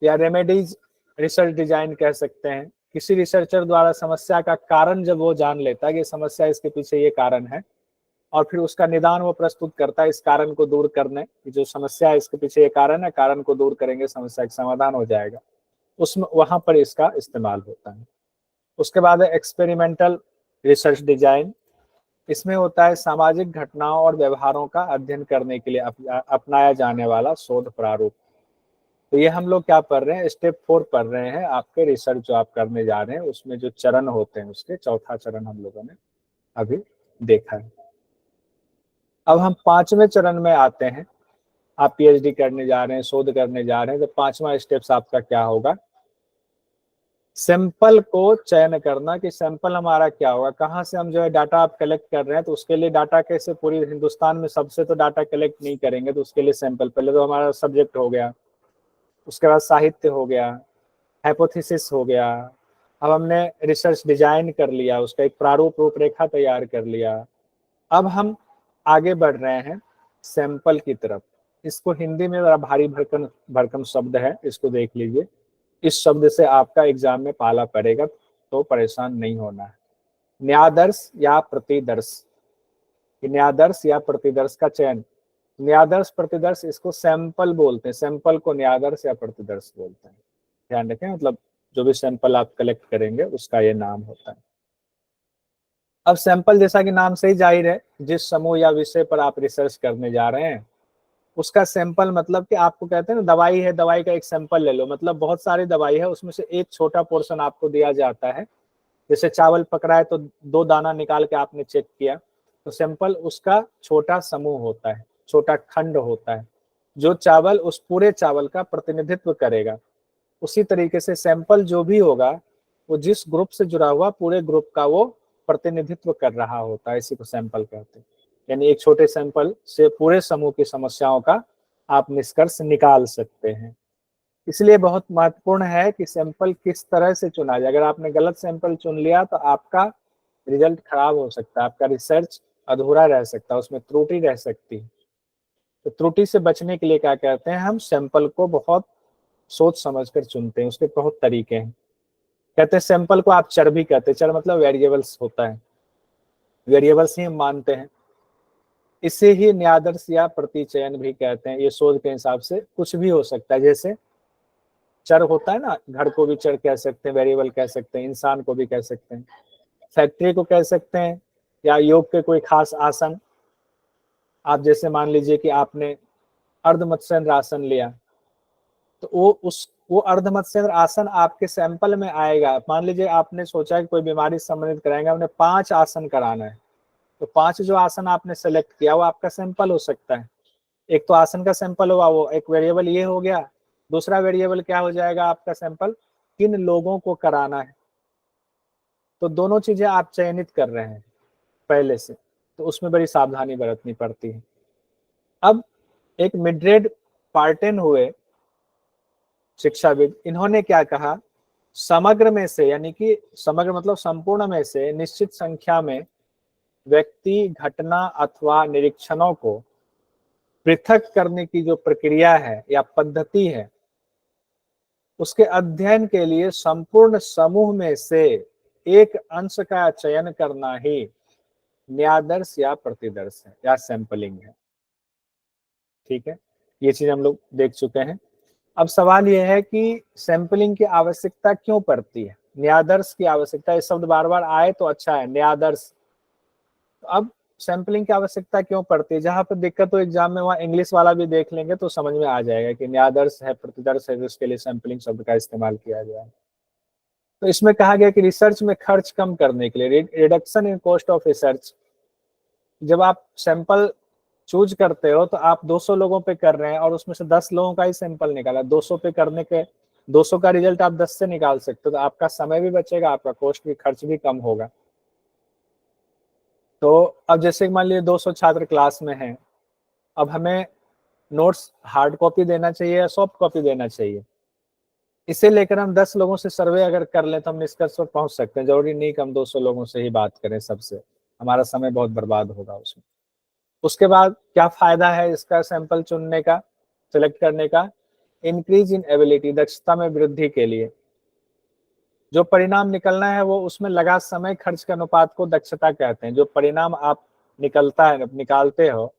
या रेमेडीज रिसर्च डिजाइन कह सकते हैं। किसी रिसर्चर द्वारा समस्या का कारण जब वो जान लेता है कि समस्या इसके पीछे ये कारण है, और फिर उसका निदान वो प्रस्तुत करता है इस कारण को दूर करने की, जो समस्या है इसके पीछे ये कारण है, कारण को दूर करेंगे समस्या का समाधान हो जाएगा, उसमें वहां पर इसका इस्तेमाल होता है। उसके बाद है एक्सपेरिमेंटल रिसर्च डिजाइन। इसमें होता है सामाजिक घटनाओं और व्यवहारों का अध्ययन करने के लिए अपनाया जाने वाला शोध प्रारूप। तो ये हम लोग क्या पढ़ रहे हैं, स्टेप 4 पढ़ रहे हैं। आपके रिसर्च जो आप करने जा रहे हैं उसमें जो चरण होते हैं, उसके चौथा चरण हम लोगों ने अभी देखा है। अब हम 5वें चरण में आते हैं। आप पीएचडी करने जा रहे हैं, शोध करने जा रहे हैं, तो 5वां स्टेप्स आपका क्या होगा, सैंपल को चयन करना कि सैंपल हमारा क्या होगा, कहाँ से हम जो है डाटा आप कलेक्ट कर रहे हैं। तो उसके लिए डाटा कैसे, पूरी हिंदुस्तान में सबसे तो डाटा कलेक्ट नहीं करेंगे, तो उसके लिए सैंपल, पहले तो हमारा सब्जेक्ट हो गया, उसके बाद साहित्य हो गया, हाइपोथेसिस हो गया। अब हमने रिसर्च डिजाइन कर लिया, उसका एक प्रारूप रूपरेखा तैयार कर लिया। अब हम आगे बढ़ रहे हैं सैंपल की तरफ। इसको हिंदी में बड़ा भारी भरकम भरकम शब्द है, इसको देख लीजिए। इस शब्द से आपका एग्जाम में पाला पड़ेगा, तो परेशान नहीं होना है। न्यादर्श या प्रतिदर्श, न्यादर्श या प्रतिदर्श का चयन। न्यादर्श प्रतिदर्श इसको सैंपल बोलते हैं, सैंपल को न्यादर्श या प्रतिदर्श बोलते हैं। ध्यान रखें, मतलब जो भी सैंपल आप कलेक्ट करेंगे उसका ये नाम होता है। अब सैंपल जैसा कि नाम से ही जाहिर है, जिस समूह या विषय पर आप रिसर्च करने जा रहे हैं उसका सैंपल, मतलब कि आपको कहते हैं ना दवाई है, दवाई का एक सैंपल ले लो, मतलब बहुत सारी दवाई है उसमें से एक छोटा पोर्शन आपको दिया जाता है। जैसे चावल पकड़ा है तो 2 दाना निकाल के आपने चेक किया, तो सैंपल उसका छोटा समूह होता है, छोटा खंड होता है, जो चावल उस पूरे चावल का प्रतिनिधित्व करेगा। उसी तरीके से सैंपल जो भी होगा वो जिस ग्रुप से जुड़ा हुआ पूरे ग्रुप का वो प्रतिनिधित्व कर रहा होता है, इसी को सैंपल कहते हैं। यानी एक छोटे सैंपल से पूरे समूह की समस्याओं का आप निष्कर्ष निकाल सकते हैं। इसलिए बहुत महत्वपूर्ण है कि सैंपल किस तरह से चुना जाए। अगर आपने गलत सैंपल चुन लिया तो आपका रिजल्ट खराब हो सकता है, आपका रिसर्च अधूरा रह सकता है, उसमें त्रुटि रह सकती है। तो त्रुटि से बचने के लिए क्या कहते हैं, हम सैंपल को बहुत सोच समझ कर चुनते हैं, उसके बहुत तरीके हैं। कहते हैं सैंपल को आप चर भी कहते हैं, चर मतलब वेरिएबल्स होता है, वेरिएबल्स ही हम मानते हैं। इसे ही न्यादर्श या प्रतिचयन भी कहते हैं। ये शोध के हिसाब से कुछ भी हो सकता है, जैसे चर होता है ना, घर को भी चर कह सकते हैं, वेरिएबल कह सकते हैं, इंसान को भी कह सकते हैं, फैक्ट्री को कह सकते हैं, या योग के कोई खास आसन। आप जैसे मान लीजिए कि आपने अर्ध मत्स्येंद्र आसन लिया, तो वो अर्ध मत्स्येंद्र आसन आपके सैंपल में आएगा। मान लीजिए आपने सोचा कि कोई बीमारी संबंधित कराएंगे, आपने 5 आसन कराना है, तो 5 जो आसन आपने सेलेक्ट किया वो आपका सैंपल हो सकता है। एक तो आसन का सैंपल हुआ, वो एक वेरिएबल ये हो गया। दूसरा वेरिएबल क्या हो जाएगा आपका सैंपल, किन लोगों को कराना है। तो दोनों चीजें आप चयनित कर रहे हैं पहले से, तो उसमें बड़ी सावधानी बरतनी पड़ती है। अब एक मिड्रेड पार्टेन हुए शिक्षाविद, इन्होंने क्या कहा, समग्र में से, यानी कि समग्र मतलब संपूर्ण में से निश्चित संख्या में व्यक्ति, घटना अथवा निरीक्षणों को पृथक करने की जो प्रक्रिया है या पद्धति है, उसके अध्ययन के लिए संपूर्ण समूह में से एक अंश का चयन करना ही न्यादर्श या प्रतिदर्श है या सैंपलिंग है। ठीक है, ये चीज हम लोग देख चुके हैं। अब सवाल यह है कि सैंपलिंग की आवश्यकता क्यों पड़ती है, न्यादर्श की आवश्यकता, ये शब्द बार बार आए तो अच्छा है, न्यादर्श। तो अब सैंपलिंग की आवश्यकता क्यों पड़ती है, जहां पर दिक्कत हो एग्जाम में वहां इंग्लिश वाला भी देख लेंगे तो समझ में आ जाएगा कि न्यादर्श है, प्रतिदर्श है, जिसके लिए सैंपलिंग शब्द का इस्तेमाल किया गया है। तो इसमें कहा गया कि रिसर्च में खर्च कम करने के लिए, reduction in cost of research. जब आप सैंपल चूज करते हो तो आप 200 लोगों पे कर रहे हैं और उसमें से 10 लोगों का ही सैंपल निकाला, 200 पे करने के 200 का रिजल्ट आप 10 से निकाल सकते हो, तो आपका समय भी बचेगा, आपका कॉस्ट भी, खर्च भी कम होगा। तो अब जैसे मान लीजिए 200 छात्र क्लास में हैं, अब हमें नोट्स हार्ड कॉपी देना चाहिए या सॉफ्ट कॉपी देना चाहिए, इसे लेकर हम 10 लोगों से सर्वे अगर कर लें तो हम निष्कर्ष पर पहुंच सकते हैं। जरूरी नहीं कि हम 200 लोगों से ही बात करें सबसे, हमारा समय बहुत बर्बाद होगा उसमें। उसके बाद क्या फायदा है इसका सैंपल चुनने का, सिलेक्ट करने का, इंक्रीज इन एबिलिटी, दक्षता में वृद्धि के लिए। जो परिणाम निकलना है वो उसमें लगा समय खर्च के अनुपात को दक्षता कहते हैं। जो परिणाम आप निकालते हो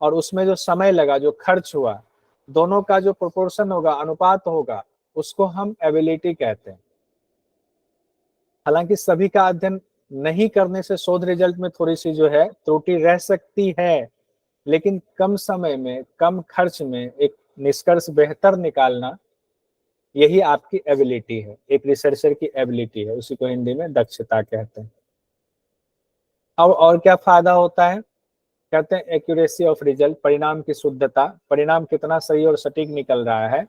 और उसमें जो समय लगा, जो खर्च हुआ, दोनों का जो प्रोपोर्शन होगा, अनुपात होगा, उसको हम एबिलिटी कहते हैं। हालांकि सभी का अध्ययन नहीं करने से शोध रिजल्ट में थोड़ी सी जो है त्रुटि रह सकती है, लेकिन कम समय में, कम खर्च में एक निष्कर्ष बेहतर निकालना, यही आपकी एबिलिटी है, एक रिसर्चर की एबिलिटी है, उसी को हिंदी में दक्षता कहते हैं। अब और क्या फायदा होता है, कहते हैं एक्यूरेसी ऑफ रिजल्ट, परिणाम की शुद्धता, परिणाम कितना सही और सटीक निकल रहा है,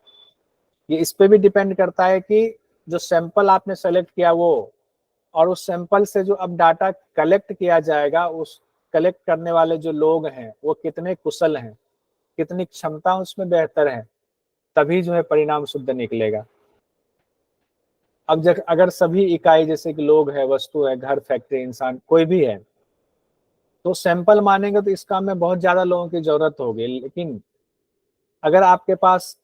ये इस पे भी डिपेंड करता है कि जो सैंपल आपने सेलेक्ट किया वो, और उस सैंपल से जो अब डाटा कलेक्ट किया जाएगा, उस कलेक्ट करने वाले जो लोग हैं वो कितने कुशल हैं, कितनी क्षमता उसमें बेहतर है, तभी जो है परिणाम शुद्ध निकलेगा। अब जब अगर सभी इकाई जैसे कि लोग है, वस्तु है, घर, फैक्ट्री, इंसान, कोई भी है, तो सैंपल मानेंगे तो इस काम में बहुत ज्यादा लोगों की जरूरत होगी। लेकिन अगर आपके पास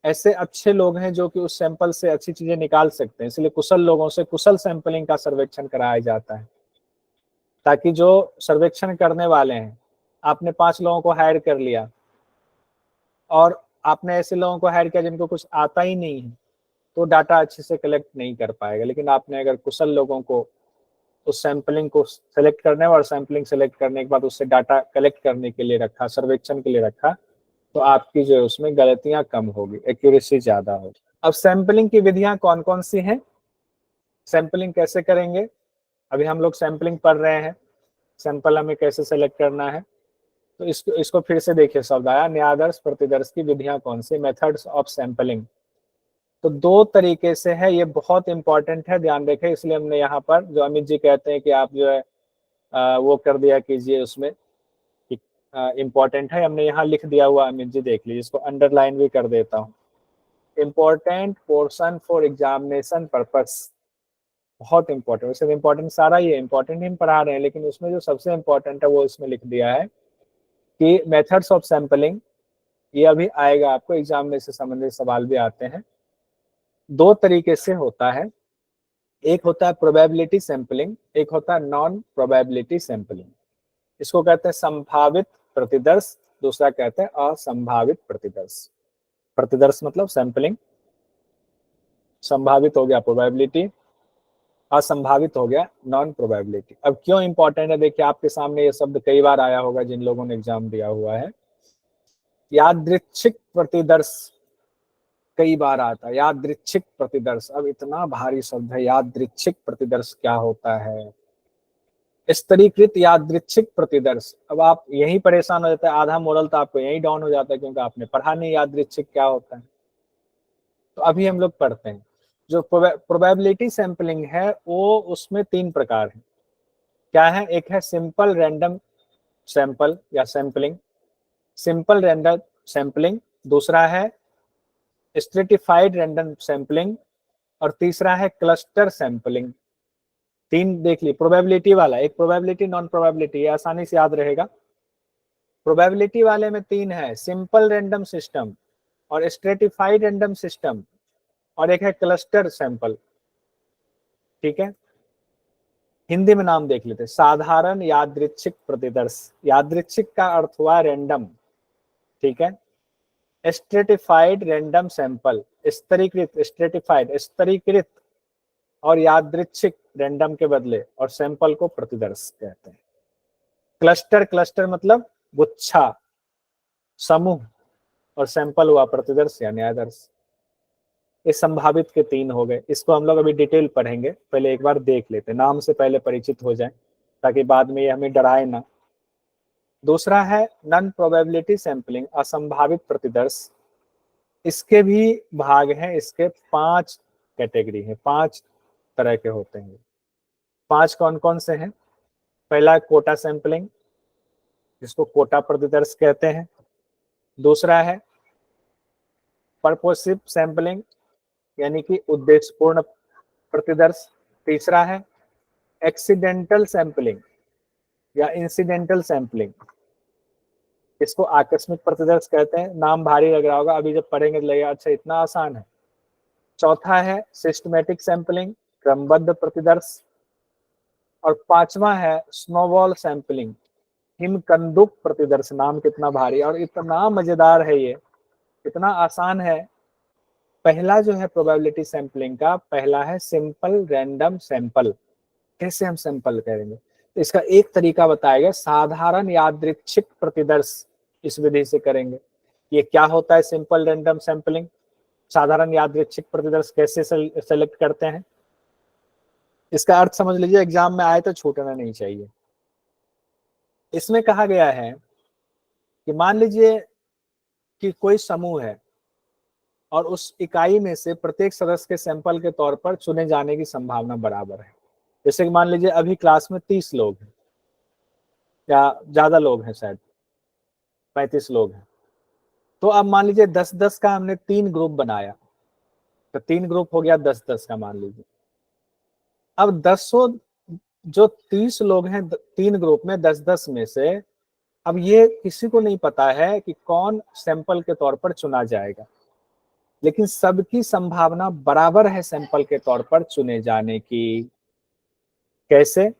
ऐसे अच्छे लोग हैं जो कि उस सैंपल से अच्छी चीजें निकाल सकते हैं, इसलिए कुशल लोगों से कुशल सैंपलिंग का सर्वेक्षण कराया जाता है, ताकि जो सर्वेक्षण करने वाले हैं, आपने 5 लोगों को हायर कर लिया और आपने ऐसे लोगों को हायर किया जिनको कुछ आता ही नहीं है, तो डाटा अच्छे से कलेक्ट नहीं कर पाएगा। लेकिन आपने अगर कुशल लोगों को उस सैंपलिंग को सेलेक्ट करने और सैंपलिंग सेलेक्ट करने के बाद उससे डाटा कलेक्ट करने के लिए रखा, सर्वेक्षण के लिए रखा, तो आपकी जो है उसमें गलतियां कम होगी, एक्यूरेसी ज्यादा होगी। अब सैंपलिंग की विधियां कौन कौन सी हैं, सैंपलिंग कैसे करेंगे, अभी हम लोग सैंपलिंग पढ़ रहे हैं, सैंपल हमें कैसे सेलेक्ट करना है। तो इसको फिर से देखिए, शब्द आया न्यायादर्श प्रतिदर्श की विधियां कौन सी, मेथड्स ऑफ सैंपलिंग। तो 2 तरीके से है, ये बहुत इंपॉर्टेंट है, ध्यान रखें। इसलिए हमने यहाँ पर जो अमित जी कहते हैं कि आप जो है वो कर दिया कीजिए उसमें, इंपॉर्टेंट है, हमने यहाँ लिख दिया हुआ, अमित जी देख लीजिए, इसको अंडरलाइन भी कर देता हूँ। Important portion for examination purpose, बहुत इंपॉर्टेंट, वैसे इंपॉर्टेंट सारा ही है, इंपॉर्टेंट ही पढ़ा रहे हैं, लेकिन उसमें जो सबसे इंपॉर्टेंट है वो इसमें लिख दिया है कि मेथड्स ऑफ सैंपलिंग, ये अभी आएगा, आपको एग्जाम में से संबंधित सवाल भी आते हैं। 2 तरीके से होता है, एक होता है प्रोबेबिलिटी सैंपलिंग, एक होता है नॉन प्रोबेबिलिटी सैंपलिंग। इसको कहते हैं संभावित प्रतिदर्श, दूसरा कहते हैं असंभावित प्रतिदर्श। प्रतिदर्श मतलब सैंपलिंग, संभावित हो गया प्रोबेबिलिटी, असंभावित हो गया नॉन प्रोबेबिलिटी। अब क्यों इंपॉर्टेंट है, देखिए आपके सामने ये शब्द कई बार आया होगा जिन लोगों ने एग्जाम दिया हुआ है, यादृच्छिक प्रतिदर्श कई बार आता है, यादृच्छिक प्रतिदर्श। अब इतना भारी शब्द है, यादृच्छिक प्रतिदर्श क्या होता है, स्तरीकृत यादृच्छिक प्रतिदर्श। अब आप यही परेशान हो जाते हैं, आधा मोरल तो आपको यही डाउन हो जाता है, क्योंकि आपने पढ़ा नहीं यादृच्छिक क्या होता है। तो अभी हम लोग पढ़ते हैं, जो प्रोबेबिलिटी सैंपलिंग है वो उसमें 3 प्रकार है। क्या है, एक है सिंपल रैंडम सैंपल या सैंपलिंग, सिंपल रैंडम सैंपलिंग, दूसरा है स्ट्रेटिफाइड रैंडम सैंपलिंग, और तीसरा है क्लस्टर सैंपलिंग। 3 देख ली, प्रोबेबिलिटी वाला, एक प्रोबेबिलिटी नॉन प्रोबेबिलिटी, ये आसानी से याद रहेगा। प्रोबेबिलिटी वाले में 3 है, सिंपल रैंडम सिस्टम और स्ट्रेटिफाइड रैंडम सिस्टम, और एक है क्लस्टर सैंपल। ठीक है, हिंदी में नाम देख लेते, साधारण यादृच्छिक प्रतिदर्श, यादृच्छिक का अर्थ हुआ रैंडम, ठीक है। स्ट्रेटिफाइड रैंडम सैंपल, स्तरीकृत, स्ट्रेटिफाइड स्तरीकृत, और यादृच्छिक रैंडम के बदले, और सैंपल को प्रतिदर्श कहते हैं। क्लस्टर, क्लस्टर मतलब गुच्छा, समूह, और सैंपल हुआ प्रतिदर्श या न्यायादर्श। ये संभावित के 3 हो गए, इसको हम लोग अभी डिटेल पढ़ेंगे, पहले एक बार देख लेते, नाम से पहले परिचित हो जाए ताकि बाद में ये हमें डराए ना। दूसरा है नॉन प्रोबेबिलिटी सैंपलिंग, असंभावित प्रतिदर्श। इसके भी भाग हैं, इसके 5 कैटेगरी है, 5 तरह के होते हैं। 5 कौन कौन से हैं, पहला है कोटा सैंपलिंग, जिसको कोटा प्रतिदर्श कहते हैं। दूसरा है पर्पोसिव सैंपलिंग, यानी कि उद्देश्यपूर्ण प्रतिदर्श। तीसरा है एक्सीडेंटल सैंपलिंग या इंसिडेंटल सैंपलिंग, इसको आकस्मिक प्रतिदर्श कहते हैं। नाम भारी लग रहा होगा, अभी जब पढ़ेंगे तो लगेगा अच्छा इतना आसान है। चौथा है सिस्टमैटिक सैंपलिंग, क्रमबद्ध प्रतिदर्श। और 5वां है स्नोबॉल सैंपलिंग, हिमकंदुक प्रतिदर्श। नाम कितना भारी और इतना मजेदार है, ये इतना आसान है। पहला जो है प्रोबेबिलिटी सैंपलिंग का, पहला है सिंपल रैंडम सैंपल। कैसे हम सैंपल करेंगे, तो इसका एक तरीका बताया गया, साधारण यादृच्छिक प्रतिदर्श इस विधि से करेंगे। ये क्या होता है सिंपल रैंडम सैंपलिंग, साधारण यादृच्छिक प्रतिदर्श कैसे सेलेक्ट करते हैं, इसका अर्थ समझ लीजिए, एग्जाम में आए तो छूटना नहीं चाहिए। इसमें कहा गया है कि मान लीजिए कि कोई समूह है और उस इकाई में से प्रत्येक सदस्य के सैंपल के तौर पर चुने जाने की संभावना बराबर है। जैसे कि मान लीजिए अभी क्लास में 30 लोग हैं, या ज्यादा लोग हैं, शायद 35 लोग हैं। तो अब मान लीजिए 10-10 का हमने 3 ग्रुप बनाया, तो 3 ग्रुप हो गया 10-10 का, मान लीजिए। अब 10 जो 30 लोग हैं 3 ग्रुप में 10-10 में से, अब ये किसी को नहीं पता है कि कौन सैंपल के तौर पर चुना जाएगा। लेकिन सबकी संभावना बराबर है सैंपल के तौर पर चुने जाने की। कैसे?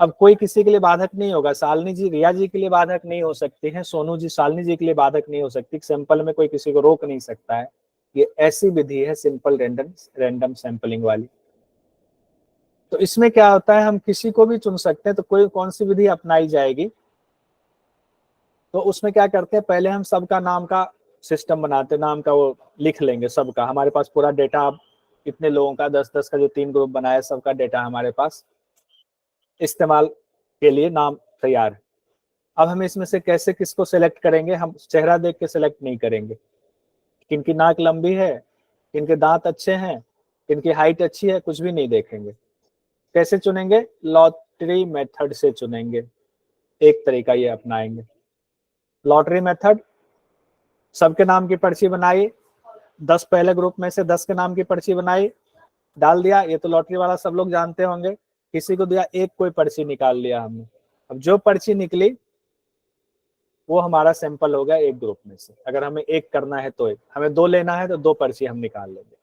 अब कोई किसी के लिए बाधक नहीं होगा। शालिनी जी रिया जी के लिए बाधक नहीं हो सकती हैं, सोनू जी शालिनी जी के लिए बाधक नहीं हो सकती। सैंपल में कोई किसी को रोक नहीं सकता है। ये ऐसी विधि है सिंपल रैंडम सैंपलिंग वाली। तो इसमें क्या होता है, हम किसी को भी चुन सकते हैं। तो कोई कौन सी विधि अपनाई जाएगी, तो उसमें क्या करते हैं, पहले हम सबका नाम का सिस्टम बनाते हैं, नाम का वो लिख लेंगे सबका। हमारे पास पूरा डेटा, इतने लोगों का 10-10 का जो 3 ग्रुप बनाया, सबका डेटा हमारे पास इस्तेमाल के लिए नाम तैयार है। अब हम इसमें से कैसे किसको सिलेक्ट करेंगे, हम चेहरा देख के सिलेक्ट नहीं करेंगे। किनकी नाक लंबी है, किनके दांत अच्छे हैं, किनकी हाइट अच्छी है, कुछ भी नहीं देखेंगे। कैसे चुनेंगे? लॉटरी मेथड से चुनेंगे। एक तरीका ये अपनाएंगे, लॉटरी मेथड। सबके नाम की पर्ची बनाई, 10 पहले ग्रुप में से 10 के नाम की पर्ची बनाई, डाल दिया। ये तो लॉटरी वाला सब लोग जानते होंगे। किसी को दिया, एक कोई पर्ची निकाल लिया हमने। अब जो पर्ची निकली वो हमारा सैंपल हो गया एक ग्रुप में से। अगर हमें एक करना है तो एक, हमें 2 लेना है तो 2 पर्ची हम निकाल लेंगे।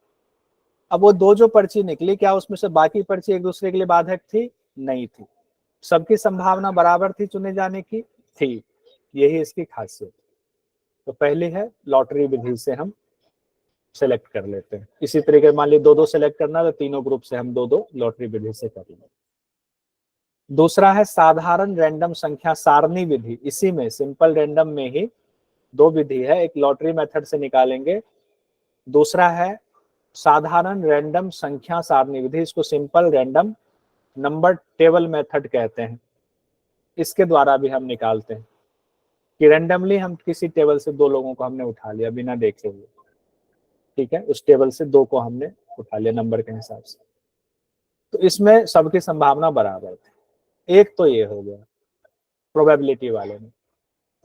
अब वो 2 जो पर्ची निकली, क्या उसमें से बाकी पर्ची एक दूसरे के लिए बाधक थी? नहीं थी। सबकी संभावना बराबर थी चुने जाने की? थी। यही इसकी खासियत। तो पहली है लॉटरी विधि से हम सेलेक्ट कर लेते हैं। इसी तरीके मान ली 2-2 सेलेक्ट करना, तो तीनों ग्रुप से हम 2-2 लॉटरी विधि से कर लेंगे। दूसरा है साधारण रैंडम संख्या सारणी विधि। इसी में सिंपल रैंडम में ही 2 विधि है, एक लॉटरी मेथड से निकालेंगे, दूसरा है साधारण रैंडम संख्या सारणी विधि। इसको simple random number table method कहते हैं। इसके द्वारा भी हम निकालते हैं कि रैंडमली हम किसी टेबल से 2 लोगों को हमने उठा लिया बिना देखे हुए, ठीक है, उस टेबल से 2 को हमने उठा लिया नंबर के हिसाब से। तो इसमें सबकी संभावना बराबर थी। एक तो ये हो गया प्रोबेबिलिटी वाले में।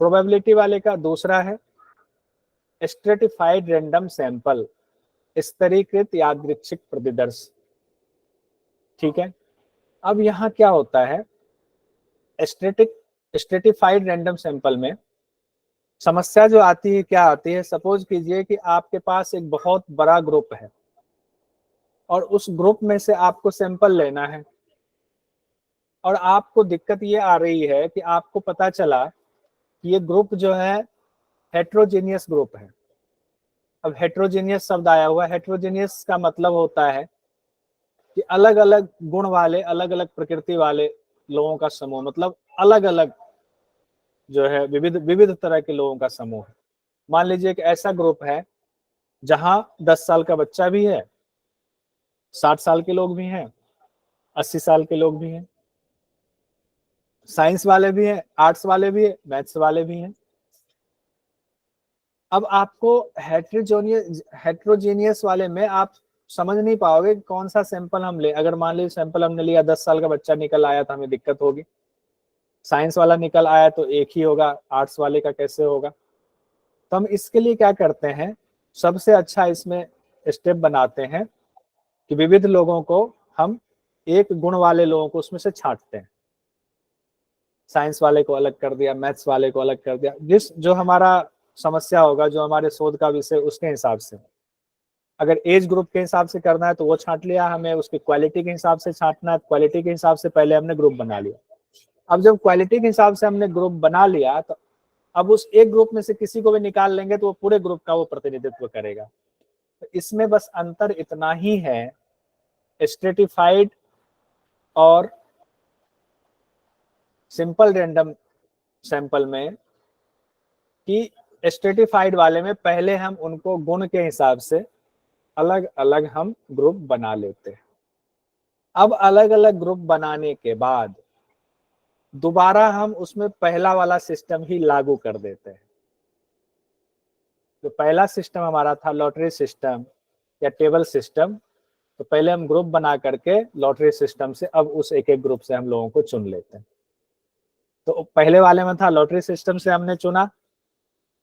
प्रोबेबिलिटी वाले का दूसरा है स्ट्रेटिफाइड रैंडम सैंपल, स्तरीकृत यादृच्छिक प्रतिदर्श। ठीक है, अब यहाँ क्या होता है, स्ट्रेटिफाइड रैंडम सैंपल में समस्या जो आती है, क्या आती है, सपोज कीजिए कि आपके पास एक बहुत बड़ा ग्रुप है और उस ग्रुप में से आपको सैंपल लेना है, और आपको दिक्कत ये आ रही है कि आपको पता चला कि ये ग्रुप जो है हेट्रोजीनियस ग्रुप है। अब हेट्रोजीनियस शब्द आया हुआ है, हेट्रोजीनियस का मतलब होता है कि अलग अलग गुण वाले, अलग अलग प्रकृति वाले लोगों का समूह, मतलब अलग अलग जो है विविध विविध तरह के लोगों का समूह है। मान लीजिए कि ऐसा ग्रुप है जहां 10 साल का बच्चा भी है, 60 साल के लोग भी हैं, 80 साल के लोग भी हैं, साइंस वाले भी हैं, आर्ट्स वाले भी हैं, मैथ्स वाले भी हैं। अब आपको हेट्रोजीनियस वाले में आप समझ नहीं पाओगे कौन सा सैंपल हम ले। अगर मान लीजिए सैंपल हमने लिया, 10 साल का बच्चा निकल आया तो हमें दिक्कत होगी। साइंस वाला निकल आया तो एक ही होगा, आर्ट्स वाले का कैसे होगा। तो हम इसके लिए क्या करते हैं, सबसे अच्छा इसमें स्टेप बनाते हैं कि विविध लोगों को हम एक गुण वाले लोगों को उसमें से छांटते हैं। साइंस वाले को अलग कर दिया, मैथ्स वाले को अलग कर दिया, जिस जो हमारा समस्या होगा, जो हमारे शोध का विषय, उसके हिसाब से। अगर एज ग्रुप के हिसाब से करना है तो वो छांट लिया, हमें उसकी क्वालिटी के हिसाब से छांटना है, क्वालिटी के हिसाब से पहले हमने ग्रुप बना लिया। अब जब क्वालिटी के हिसाब से हमने ग्रुप बना लिया, तो अब उस एक ग्रुप में से किसी को भी निकाल लेंगे तो वो पूरे ग्रुप का वो प्रतिनिधित्व करेगा। तो इसमें बस अंतर इतना ही है स्ट्रेटिफाइड और सिंपल रैंडम सैंपल में, कि स्ट्रेटिफाइड वाले में पहले हम उनको गुण के हिसाब से अलग अलग हम ग्रुप बना लेते हैं। अब अलग अलग ग्रुप बनाने के बाद दोबारा हम उसमें पहला वाला सिस्टम ही लागू कर देते हैं। जो पहला सिस्टम हमारा था लॉटरी सिस्टम या टेबल सिस्टम, तो पहले हम ग्रुप बना करके लॉटरी सिस्टम से अब उस एक एक ग्रुप से हम लोगों को चुन लेते हैं। तो पहले वाले में था लॉटरी सिस्टम से हमने चुना,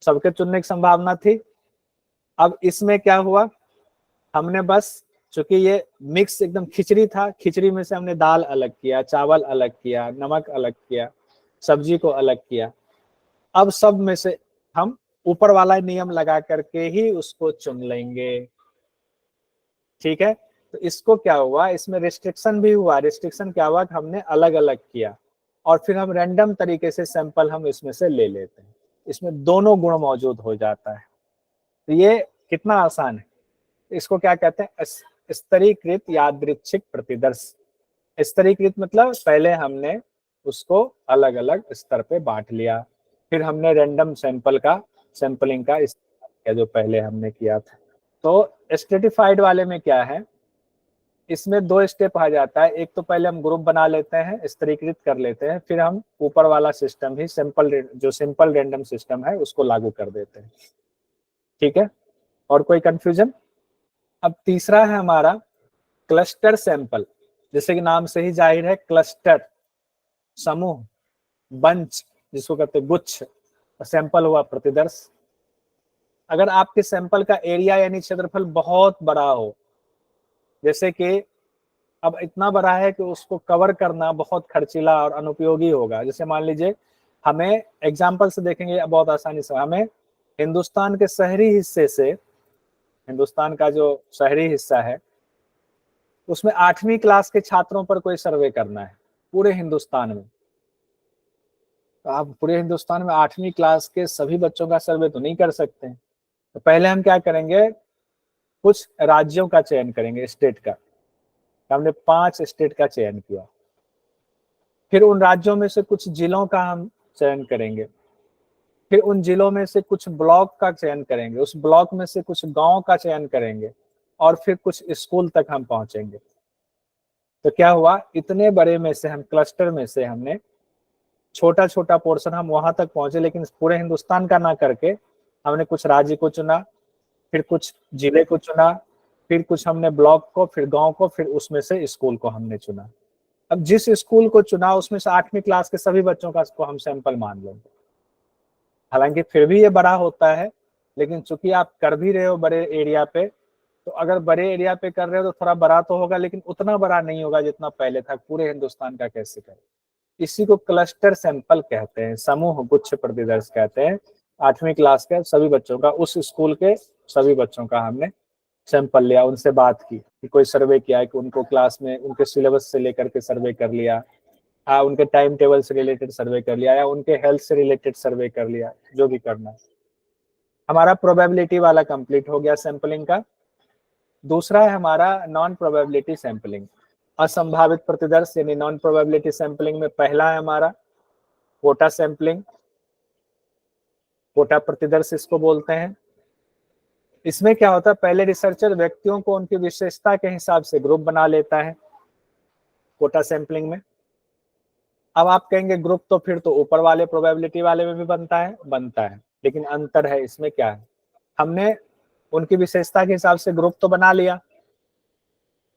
सबके चुनने की संभावना थी। अब इसमें क्या हुआ, हमने बस, चूंकि ये मिक्स एकदम खिचड़ी था, खिचड़ी में से हमने दाल अलग किया, चावल अलग किया, नमक अलग किया, सब्जी को अलग किया। अब सब में से हम ऊपर वाला नियम लगा करके ही उसको चुन लेंगे। ठीक है, तो इसको क्या हुआ, इसमें रिस्ट्रिक्शन भी हुआ। रिस्ट्रिक्शन क्या हुआ कि हमने अलग अलग किया और फिर हम रैंडम तरीके से सैंपल हम इसमें से ले लेते हैं। इसमें दोनों गुण मौजूद हो जाता है। तो ये कितना आसान है। इसको क्या कहते हैं, स्तरीकृत यादृच्छिक प्रतिदर्श। स्तरीकृत मतलब पहले हमने उसको अलग अलग स्तर पे बांट लिया, फिर हमने रैंडम सैंपलिंग का इस्तेमाल किया जो पहले हमने किया था। तो स्ट्रेटिफाइड वाले में क्या है, इसमें दो स्टेप आ जाता है। एक तो पहले हम ग्रुप बना लेते हैं, स्तरीकृत कर लेते हैं, फिर हम ऊपर वाला सिस्टम ही सिंपल रैंडम सिस्टम है उसको लागू कर देते हैं। ठीक है, और कोई कंफ्यूजन? अब तीसरा है हमारा क्लस्टर सैंपल। जैसे कि नाम से ही जाहिर है, क्लस्टर समूह, बंच जिसको कहते हैं गुच्छ, सैंपल हुआ प्रतिदर्श। अगर आपके सैंपल का एरिया यानी क्षेत्रफल बहुत बड़ा हो, जैसे कि अब इतना बड़ा है कि उसको कवर करना बहुत खर्चीला और अनुपयोगी होगा। जैसे मान लीजिए, हमें एग्जाम्पल से देखेंगे बहुत आसानी से, हमें हिंदुस्तान के शहरी हिस्से से, हिंदुस्तान का जो शहरी हिस्सा है उसमें 8वीं क्लास के छात्रों पर कोई सर्वे करना है पूरे हिंदुस्तान में। तो आप पूरे हिंदुस्तान में 8वीं क्लास के सभी बच्चों का सर्वे तो नहीं कर सकते हैं। तो पहले हम क्या करेंगे, कुछ राज्यों का चयन करेंगे, स्टेट का। हमने 5 स्टेट का चयन किया, फिर उन राज्यों में से कुछ जिलों का हम चयन करेंगे, फिर उन जिलों में से कुछ ब्लॉक का चयन करेंगे, उस ब्लॉक में से कुछ गांव का चयन करेंगे, और फिर कुछ स्कूल तक हम पहुंचेंगे। तो क्या हुआ, इतने बड़े में से हम क्लस्टर में से हमने छोटा छोटा पोर्शन हम वहां तक पहुंचे, लेकिन पूरे हिंदुस्तान का ना करके हमने कुछ राज्य को चुना, फिर कुछ जिले को चुना, फिर कुछ हमने ब्लॉक को, फिर गांव को, फिर उसमें से स्कूल को हमने चुना। अब जिस स्कूल को चुना उसमें से 8वीं क्लास के सभी बच्चों का को हम सैंपल मान लेंगे। हालांकि फिर भी ये बड़ा होता है, लेकिन चूंकि आप कर भी रहे हो बड़े एरिया पे, तो अगर बड़े एरिया पे कर रहे हो तो थोड़ा बड़ा तो होगा, लेकिन उतना बड़ा नहीं होगा जितना पहले था। पूरे हिंदुस्तान का कैसे करें, इसी को क्लस्टर सैंपल कहते हैं, समूह गुच्छ प्रतिदर्श कहते हैं। 8वीं क्लास के सभी बच्चों का, उस स्कूल के सभी बच्चों का हमने सैंपल लिया, उनसे बात की कि कोई सर्वे किया है, कि उनको क्लास में उनके सिलेबस से लेकर के सर्वे कर लिया, उनके टाइम टेबल से रिलेटेड सर्वे कर लिया, या उनके हेल्थ से रिलेटेड सर्वे कर लिया, जो भी करना है। हमारा प्रोबेबिलिटी वाला कंप्लीट हो गया सैंपलिंग का। दूसरा है हमारा नॉन प्रोबेबिलिटी सैंपलिंग, असंभावित प्रतिदर्श यानी नॉन प्रोबेबिलिटी सैंपलिंग में पहला है हमारा कोटा सैंपलिंग, कोटा प्रतिदर्श इसको बोलते हैं। इसमें क्या होता है, पहले रिसर्चर व्यक्तियों को उनकी विशेषता के हिसाब से ग्रुप बना लेता है कोटा सैंपलिंग में। अब आप कहेंगे ग्रुप तो फिर तो ऊपर वाले प्रोबेबिलिटी वाले में भी बनता है, लेकिन अंतर है इसमें क्या है, हमने उनकी विशेषता के हिसाब से ग्रुप तो बना लिया,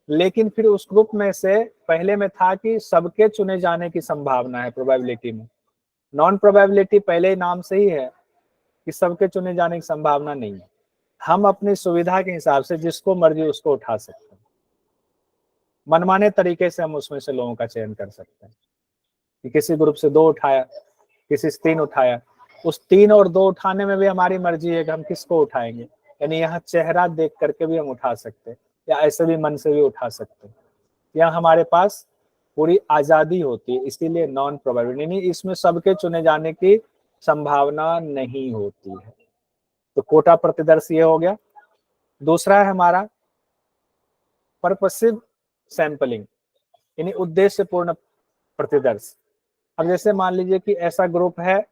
लेकिन फिर उस ग्रुप में से पहले में था कि सबके चुने जाने की संभावना है प्रोबेबिलिटी में। नॉन प्रोबेबिलिटी पहले ही नाम से ही है कि सबके चुने जाने की संभावना नहीं है। हम अपनी सुविधा के हिसाब से जिसको मर्जी उसको उठा सकते हैं, मनमाने तरीके से हम उसमें से लोगों का चयन कर सकते हैं कि किसी ग्रुप से 2 उठाया, किसी से 3 उठाया, उस 3 और 2 उठाने में भी हमारी मर्जी है कि हम किसको उठाएंगे। यानी यहाँ चेहरा देख करके भी हम उठा सकते हैं, या ऐसे भी मन से भी उठा सकते हैं। यहाँ हमारे पास पूरी आजादी होती है, इसीलिए नॉन प्रोबेबिलिटी, नहीं इसमें सबके चुने जाने की संभावना नहीं होती है। तो कोटा प्रतिदर्श ये हो गया। दूसरा है हमारा पर्पसिव सैंपलिंग, यानी उद्देश्यपूर्ण प्रतिदर्श। अब जैसे मान लीजिए कि ऐसा ग्रुप है,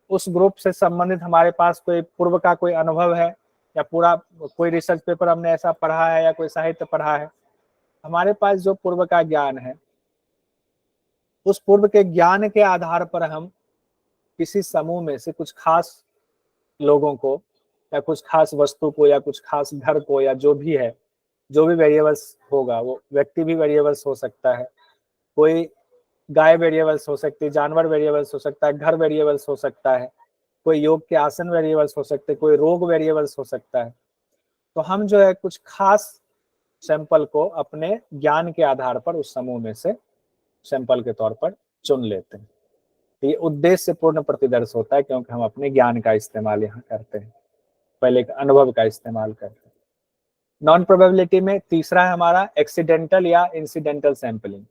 उस ग्रुप से संबंधित हमारे पास कोई पूर्व का कोई अनुभव है, या पूरा कोई रिसर्च पेपर हमने ऐसा पढ़ा है, या कोई साहित्य पढ़ा है, हमारे पास जो पूर्व का ज्ञान है, उस पूर्व के ज्ञान के आधार पर हम किसी समूह में से कुछ खास लोगों को, या कुछ खास वस्तु को, या कुछ खास घर को, या जो भी है, जो भी वेरिएबल्स होगा, वो व्यक्ति भी वेरिएबल्स हो सकता है, कोई गाय वेरिएबल्स हो सकती है, जानवर वेरिएबल्स हो सकता है, घर वेरिएबल्स हो सकता है, कोई योग के आसन वेरिएबल्स हो सकते हैं, कोई रोग वेरिएबल्स हो सकता है। तो हम जो है कुछ खास सैंपल को अपने ज्ञान के आधार पर उस समूह में से सैंपल के तौर पर चुन लेते हैं। तो ये उद्देश्यपूर्ण प्रतिदर्श होता है, क्योंकि हम अपने ज्ञान का इस्तेमाल यहाँ करते हैं, पहले एक अनुभव का इस्तेमाल करते हैं। नॉन प्रोबेबिलिटी में तीसरा है हमारा एक्सीडेंटल या इंसिडेंटल सैंपलिंग।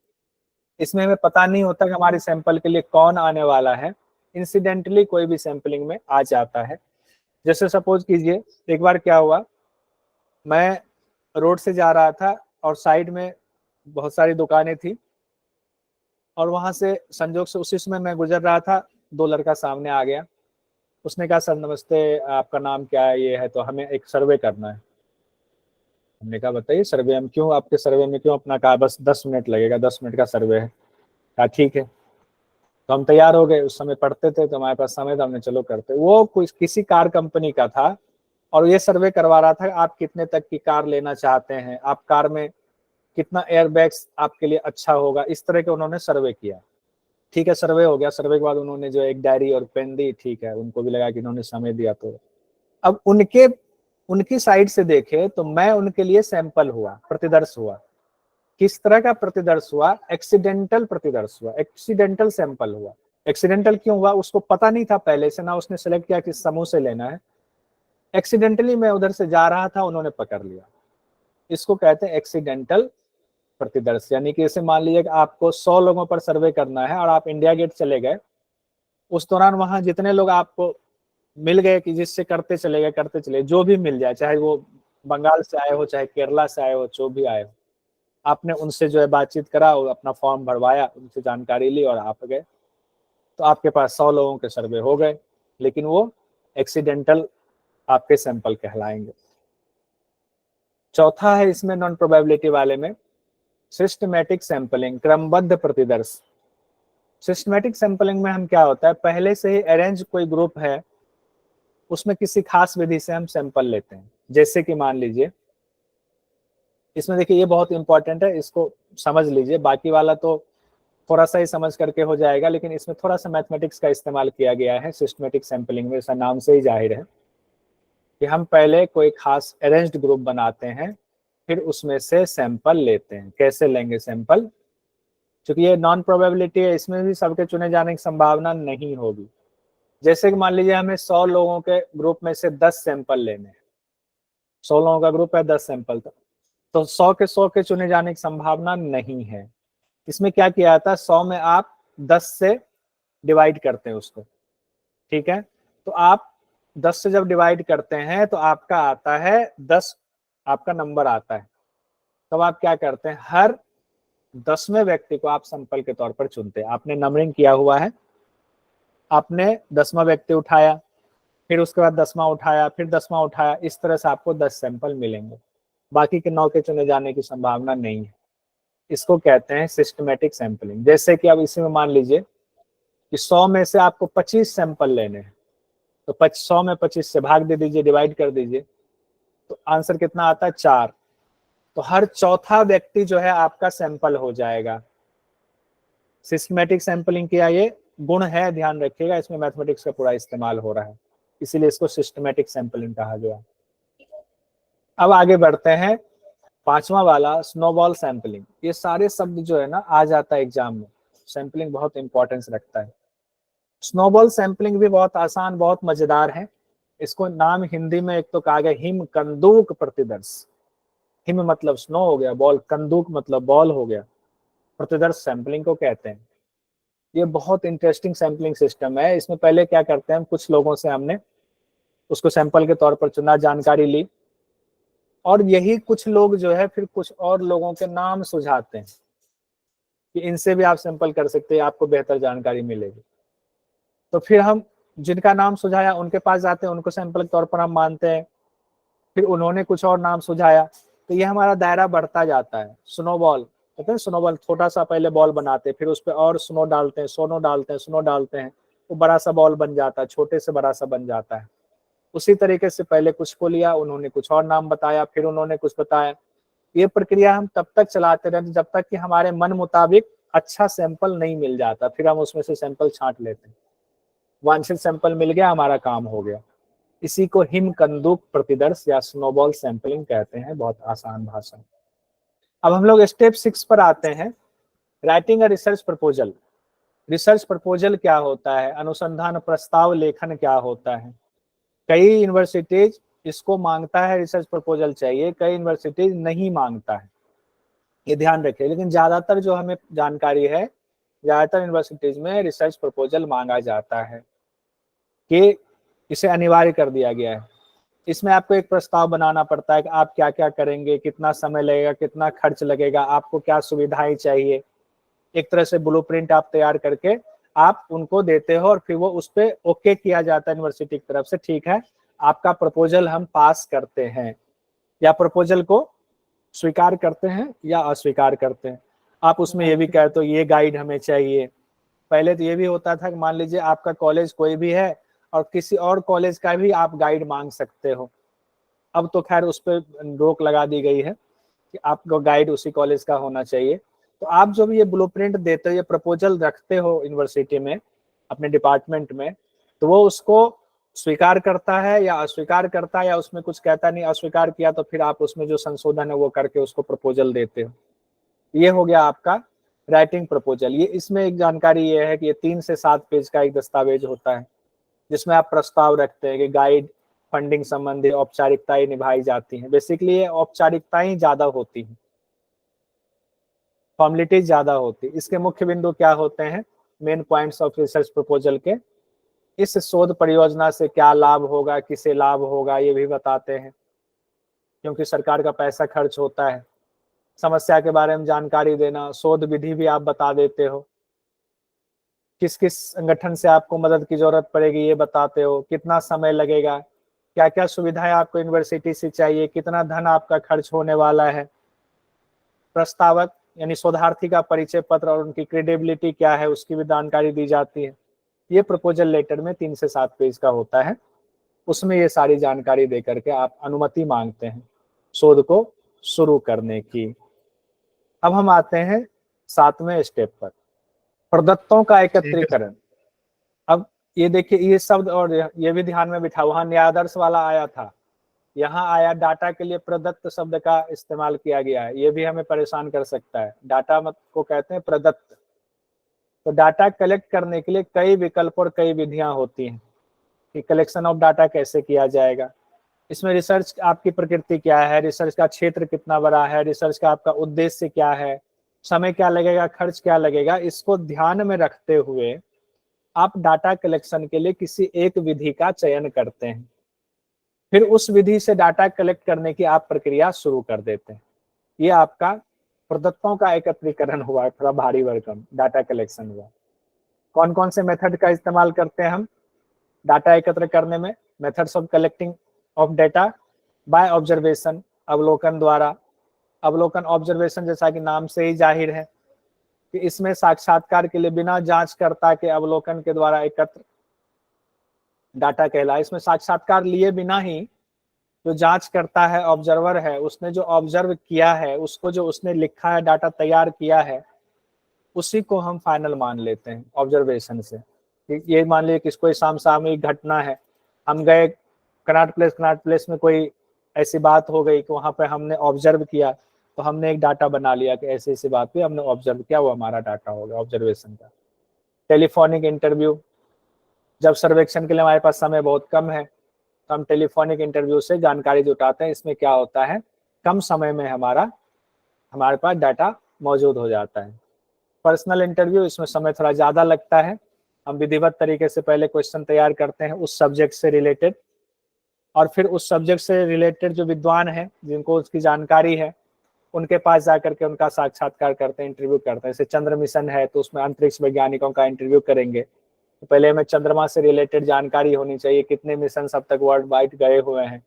इसमें हमें पता नहीं होता कि हमारे सैंपल के लिए कौन आने वाला है, इंसिडेंटली कोई भी सैंपलिंग में आ जाता है। जैसे सपोज कीजिए एक बार क्या हुआ, मैं रोड से जा रहा था और साइड में बहुत सारी दुकानें थी, और वहां से संजोग से उसी समय मैं गुजर रहा था, दो लड़का सामने आ गया। उसने कहा सर नमस्ते, आपका नाम क्या है, ये है, तो हमें एक सर्वे करना है। हमने कहा बताइए सर्वे, हम क्यों आपके सर्वे में क्यों अपना, कहा बस 10 मिनट लगेगा, 10 मिनट का सर्वे है। कहा ठीक है। तो हम तैयार हो गए, उस समय पढ़ते थे तो हमारे पास समय था, हमने चलो करते। वो किसी कार कंपनी का था और ये सर्वे करवा रहा था आप कितने तक की कार लेना चाहते हैं, आप कार में कितना एयरबैग्स आपके लिए अच्छा होगा, इस तरह के उन्होंने सर्वे किया। ठीक है, सर्वे हो गया। सर्वे के बाद उन्होंने जो एक डायरी और पेन दी, ठीक है, उनको भी लगा कि उन्होंने समय दिया। तो अब उनकी साइड से देखे तो मैं उनके लिए सैंपल हुआ, प्रतिदर्श हुआ। किस तरह का प्रतिदर्श हुआ? एक्सीडेंटल प्रतिदर्श हुआ, एक्सीडेंटल सैंपल हुआ। एक्सीडेंटल क्यों हुआ? उसको पता नहीं था पहले से, ना उसने सेलेक्ट किया किस समूह से लेना है। एक्सीडेंटली मैं उधर से जा रहा था, उन्होंने पकड़ लिया। इसको कहते हैं एक्सीडेंटल प्रतिदर्श। यानी कि जैसे मान लीजिए कि आपको 100 लोगों पर सर्वे करना है और आप इंडिया गेट चले गए, उस दौरान वहां जितने लोग आपको मिल गए कि जिससे करते चले गए, करते चले, जो भी मिल जाए, चाहे वो बंगाल से आए हो, चाहे केरला से आए हो, जो भी आए हो, आपने उनसे जो है बातचीत करा और अपना फॉर्म भरवाया, उनसे जानकारी ली और आप गए, तो आपके पास 100 लोगों के सर्वे हो गए, लेकिन वो एक्सीडेंटल आपके सैंपल कहलाएंगे। चौथा है इसमें नॉन प्रोबेबिलिटी वाले में सिस्टमैटिक सैंपलिंग, क्रमबद्ध प्रतिदर्श। सिस्टमैटिक सैंपलिंग में हम क्या होता है, पहले से ही अरेंज कोई ग्रुप है, उसमें किसी खास विधि से हम सैंपल लेते हैं। जैसे कि मान लीजिए इसमें देखिए, ये बहुत इंपॉर्टेंट है, इसको समझ लीजिए। बाकी वाला तो थोड़ा सा ही समझ करके हो जाएगा, लेकिन इसमें थोड़ा सा मैथमेटिक्स का इस्तेमाल किया गया है सिस्टमैटिक सैंपलिंग में। ऐसा नाम से ही जाहिर है कि हम पहले कोई खास अरेंज्ड ग्रुप बनाते हैं, फिर उसमें से सैंपल लेते हैं। कैसे लेंगे सैंपल? क्योंकि ये नॉन प्रोबेबिलिटी है, इसमें भी सबके चुने जाने की संभावना नहीं होगी। जैसे कि मान लीजिए हमें 100 लोगों के ग्रुप में से 10 सैंपल लेने हैं। 100 लोगों का ग्रुप है, 10 सैंपल, तो 100 के चुने जाने की संभावना नहीं है। इसमें क्या किया जाता है, 100 में आप 10 से डिवाइड करते हैं उसको, ठीक है। तो आप 10 से जब डिवाइड करते हैं तो आपका आता है 10, आपका नंबर आता है। तब आप क्या करते हैं, हर 10वें व्यक्ति को आप सैंपल के तौर पर चुनते हैं। आपने नंबरिंग किया हुआ है, आपने 10वां व्यक्ति उठाया, फिर उसके बाद 10वां उठाया, फिर 10वां उठाया, इस तरह से आपको 10 सैंपल मिलेंगे। बाकी के 9 के चुने जाने की संभावना नहीं है। इसको कहते हैं सिस्टमैटिक सैंपलिंग। जैसे कि अब इसी में मान लीजिए कि 100 में से आपको 25 सैंपल लेने हैं, तो 100 में 25 से भाग दे दीजिए, डिवाइड कर दीजिए, तो आंसर कितना आता है, 4। तो हर चौथा व्यक्ति जो है आपका सैंपल हो जाएगा। सिस्टमैटिक सैंपलिंग किया ये गुण है, ध्यान रखिएगा, इसमें मैथमेटिक्स का पूरा इस्तेमाल हो रहा है, इसीलिए इसको सिस्टमैटिक सैंपलिंग कहा गया। अब आगे बढ़ते हैं, 5वां वाला स्नोबॉल सैंपलिंग। ये सारे शब्द जो है ना आ जाता है एग्जाम में, सैंपलिंग बहुत इंपॉर्टेंस रखता है। स्नोबॉल सैंपलिंग भी बहुत आसान, बहुत मजेदार है। इसको नाम हिंदी में एक तो कहा गया हिम कंदूक प्रतिदर्श। हिम मतलब स्नो हो गया, बॉल, कंदूक मतलब बॉल हो गया, प्रतिदर्श सैंपलिंग को कहते हैं। ये बहुत इंटरेस्टिंग सैंपलिंग सिस्टम है। इसमें पहले क्या करते हैं, कुछ लोगों से हमने उसको सैंपल के तौर पर चुना, जानकारी ली, और यही कुछ लोग जो है फिर कुछ और लोगों के नाम सुझाते हैं कि इनसे भी आप सैंपल कर सकते हैं, आपको बेहतर जानकारी मिलेगी। तो फिर हम जिनका नाम सुझाया उनके पास जाते हैं, उनको सैंपल के तौर पर हम मानते हैं। फिर उन्होंने कुछ और नाम सुझाया, तो ये हमारा दायरा बढ़ता जाता है। स्नोबॉल कहते हैं, स्नोबॉल, छोटा सा पहले बॉल बनाते हैं, फिर उस पर और स्नो डालते हैं, सोनो डालते हैं, स्नो डालते हैं, वो बड़ा सा बॉल बन जाता है, छोटे से बड़ा सा बन जाता है। उसी तरीके से पहले कुछ को लिया, उन्होंने कुछ और नाम बताया, फिर उन्होंने कुछ बताया। ये प्रक्रिया हम तब तक चलाते रहते जब तक कि हमारे मन मुताबिक अच्छा सैंपल नहीं मिल जाता, फिर हम उसमें से सैंपल छांट लेते हैं। वांछित सैंपल मिल गया, हमारा काम हो गया। इसी को हिम कंदूक प्रतिदर्श या स्नोबॉल सैंपलिंग कहते हैं, बहुत आसान भाषा। अब हम लोग स्टेप 6 पर आते हैं, writing a research proposal. Research proposal क्या होता है, अनुसंधान प्रस्ताव लेखन क्या होता है। कई यूनिवर्सिटीज इसको मांगता है, रिसर्च प्रपोजल चाहिए, कई यूनिवर्सिटीज नहीं मांगता है, ये ध्यान रखिए। लेकिन ज्यादातर जो हमें जानकारी है, ज्यादातर यूनिवर्सिटीज में रिसर्च प्रपोजल मांगा जाता है, कि इसे अनिवार्य कर दिया गया है। इसमें आपको एक प्रस्ताव बनाना पड़ता है कि आप क्या क्या करेंगे, कितना समय लगेगा, कितना खर्च लगेगा, आपको क्या सुविधाएं चाहिए। एक तरह से ब्लूप्रिंट आप तैयार करके आप उनको देते हो और फिर वो उस पर ओके किया जाता है यूनिवर्सिटी की तरफ से, ठीक है आपका प्रपोजल हम पास करते हैं, या प्रपोजल को स्वीकार करते हैं या अस्वीकार करते हैं। आप उसमें ये भी कहते हो ये गाइड हमें चाहिए। पहले तो ये भी होता था कि मान लीजिए आपका कॉलेज कोई भी है और किसी और कॉलेज का भी आप गाइड मांग सकते हो। अब तो खैर उस पर रोक लगा दी गई है कि आपको गाइड उसी कॉलेज का होना चाहिए। तो आप जो भी ये ब्लूप्रिंट देते हो, ये प्रपोजल रखते हो यूनिवर्सिटी में अपने डिपार्टमेंट में, तो वो उसको स्वीकार करता है या अस्वीकार करता है, या उसमें कुछ कहता नहीं, अस्वीकार किया तो फिर आप उसमें जो संशोधन है वो करके उसको प्रपोजल देते हो। ये हो गया आपका राइटिंग प्रपोजल। ये इसमें एक जानकारी ये है कि ये 3 से 7 पेज का एक दस्तावेज होता है, जिसमें आप प्रस्ताव रखते हैं कि गाइड फंडिंग संबंधी औपचारिकताएं निभाई जाती हैं। बेसिकली ये औपचारिकताएं ज्यादा होती हैं, फॉर्मेलिटीज ज्यादा होती है। इसके मुख्य बिंदु क्या होते हैं, main points of research proposal के, इस शोध परियोजना से क्या लाभ होगा, किसे लाभ होगा, ये भी बताते हैं, क्योंकि सरकार का पैसा खर्च होता है। समस्या के बारे में जानकारी देना, शोध विधि भी आप बता देते हो, किस किस संगठन से आपको मदद की जरूरत पड़ेगी ये बताते हो, कितना समय लगेगा, क्या क्या सुविधाएं आपको यूनिवर्सिटी से चाहिए, कितना धन आपका खर्च होने वाला है। प्रस्तावक यानी शोधार्थी का परिचय पत्र और उनकी क्रेडिबिलिटी क्या है, उसकी भी जानकारी दी जाती है। ये प्रपोजल लेटर में 3 से 7 पेज का होता है। उसमें ये सारी जानकारी देकर के आप अनुमति मांगते हैं शोध को शुरू करने की। अब हम आते हैं 7वें स्टेप पर, प्रदत्तों का एकत्रीकरण। अब ये देखिए, ये शब्द और ये भी ध्यान में बिठा, वहां न्यायादर्श वाला आया था, यहाँ आया डाटा के लिए प्रदत्त शब्द का इस्तेमाल किया गया है। ये भी हमें परेशान कर सकता है। डाटा मत को कहते हैं प्रदत्त। तो डाटा कलेक्ट करने के लिए कई विकल्प और कई विधियां होती हैं कि कलेक्शन ऑफ डाटा कैसे किया जाएगा। इसमें रिसर्च आपकी प्रकृति क्या है, रिसर्च का क्षेत्र कितना बड़ा है, रिसर्च का आपका उद्देश्य क्या है, समय क्या लगेगा, खर्च क्या लगेगा, इसको ध्यान में रखते हुए आप डाटा कलेक्शन के लिए किसी एक विधि का चयन करते हैं। फिर उस विधि से डाटा कलेक्ट करने की आप प्रक्रिया शुरू कर देते हैं। ये आपका प्रदत्तों का एकत्रीकरण हुआ, थोड़ा भारी भरकम डाटा कलेक्शन हुआ। कौन कौन से मेथड का इस्तेमाल करते हैं हम डाटा एकत्र करने में? Methods of collecting of data by observation, अवलोकन द्वारा। अवलोकन ऑब्जर्वेशन जैसा कि नाम से ही जाहिर है कि इसमें साक्षात्कार के लिए बिना जांचकर्ता के अवलोकन के द्वारा एकत्र डाटा कहलाए। इसमें साक्षात्कार लिए बिना ही जो जांच करता है, ऑब्जर्वर है, उसने जो ऑब्जर्व किया है, उसको जो उसने लिखा है, डाटा तैयार किया है, उसी को हम फाइनल मान लेते हैं ऑब्जर्वेशन से। ये मान लीजिए कि कोई समसामयिक घटना है, हम गए कनॉट प्लेस में कोई ऐसी बात हो गई कि वहां पे हमने ऑब्जर्व किया, तो हमने एक डाटा बना लिया कि ऐसी ऐसी बात हुई, हमने ऑब्जर्व किया, वो हमारा डाटा हो गया ऑब्जर्वेशन का। टेलीफोनिक इंटरव्यू, जब सर्वेक्षण के लिए हमारे पास समय बहुत कम है तो हम टेलीफोनिक इंटरव्यू से जानकारी जुटाते हैं। इसमें क्या होता है, कम समय में हमारे पास डाटा मौजूद हो जाता है। पर्सनल इंटरव्यू, इसमें समय थोड़ा ज़्यादा लगता है। हम विधिवत तरीके से पहले क्वेश्चन तैयार करते हैं उस सब्जेक्ट से रिलेटेड, और फिर उस सब्जेक्ट से रिलेटेड जो विद्वान हैं, जिनको उसकी जानकारी है, उनके पास जाकर के उनका साक्षात्कार करते हैं, इंटरव्यू करते हैं। जैसे चंद्र मिशन है तो उसमें अंतरिक्ष वैज्ञानिकों का इंटरव्यू करेंगे, तो पहले हमें चंद्रमा से रिलेटेड जानकारी होनी चाहिए, कितने मिशन अब तक वर्ल्ड वाइड गए हुए हैं,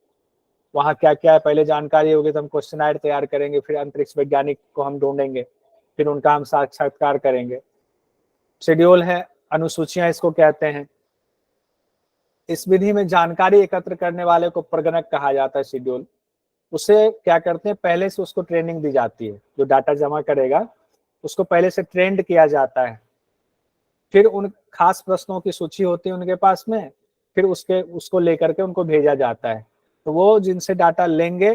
वहाँ क्या क्या है, पहले जानकारी होगी तो हम क्वेश्चनायर तैयार करेंगे, फिर अंतरिक्ष वैज्ञानिक को हम ढूंढेंगे, फिर उनका हम साक्षात्कार करेंगे। शेड्यूल है, अनुसूचियां इसको कहते हैं। इस विधि में जानकारी एकत्र करने वाले को प्रगणक कहा जाता है, शेड्यूल। उसे क्या करते हैं, पहले से उसको ट्रेनिंग दी जाती है, जो डाटा जमा करेगा उसको पहले से ट्रेंड किया जाता है। फिर उन खास प्रश्नों की सूची होती है उनके पास में, फिर उसको लेकर के उनको भेजा जाता है। तो वो जिनसे डाटा लेंगे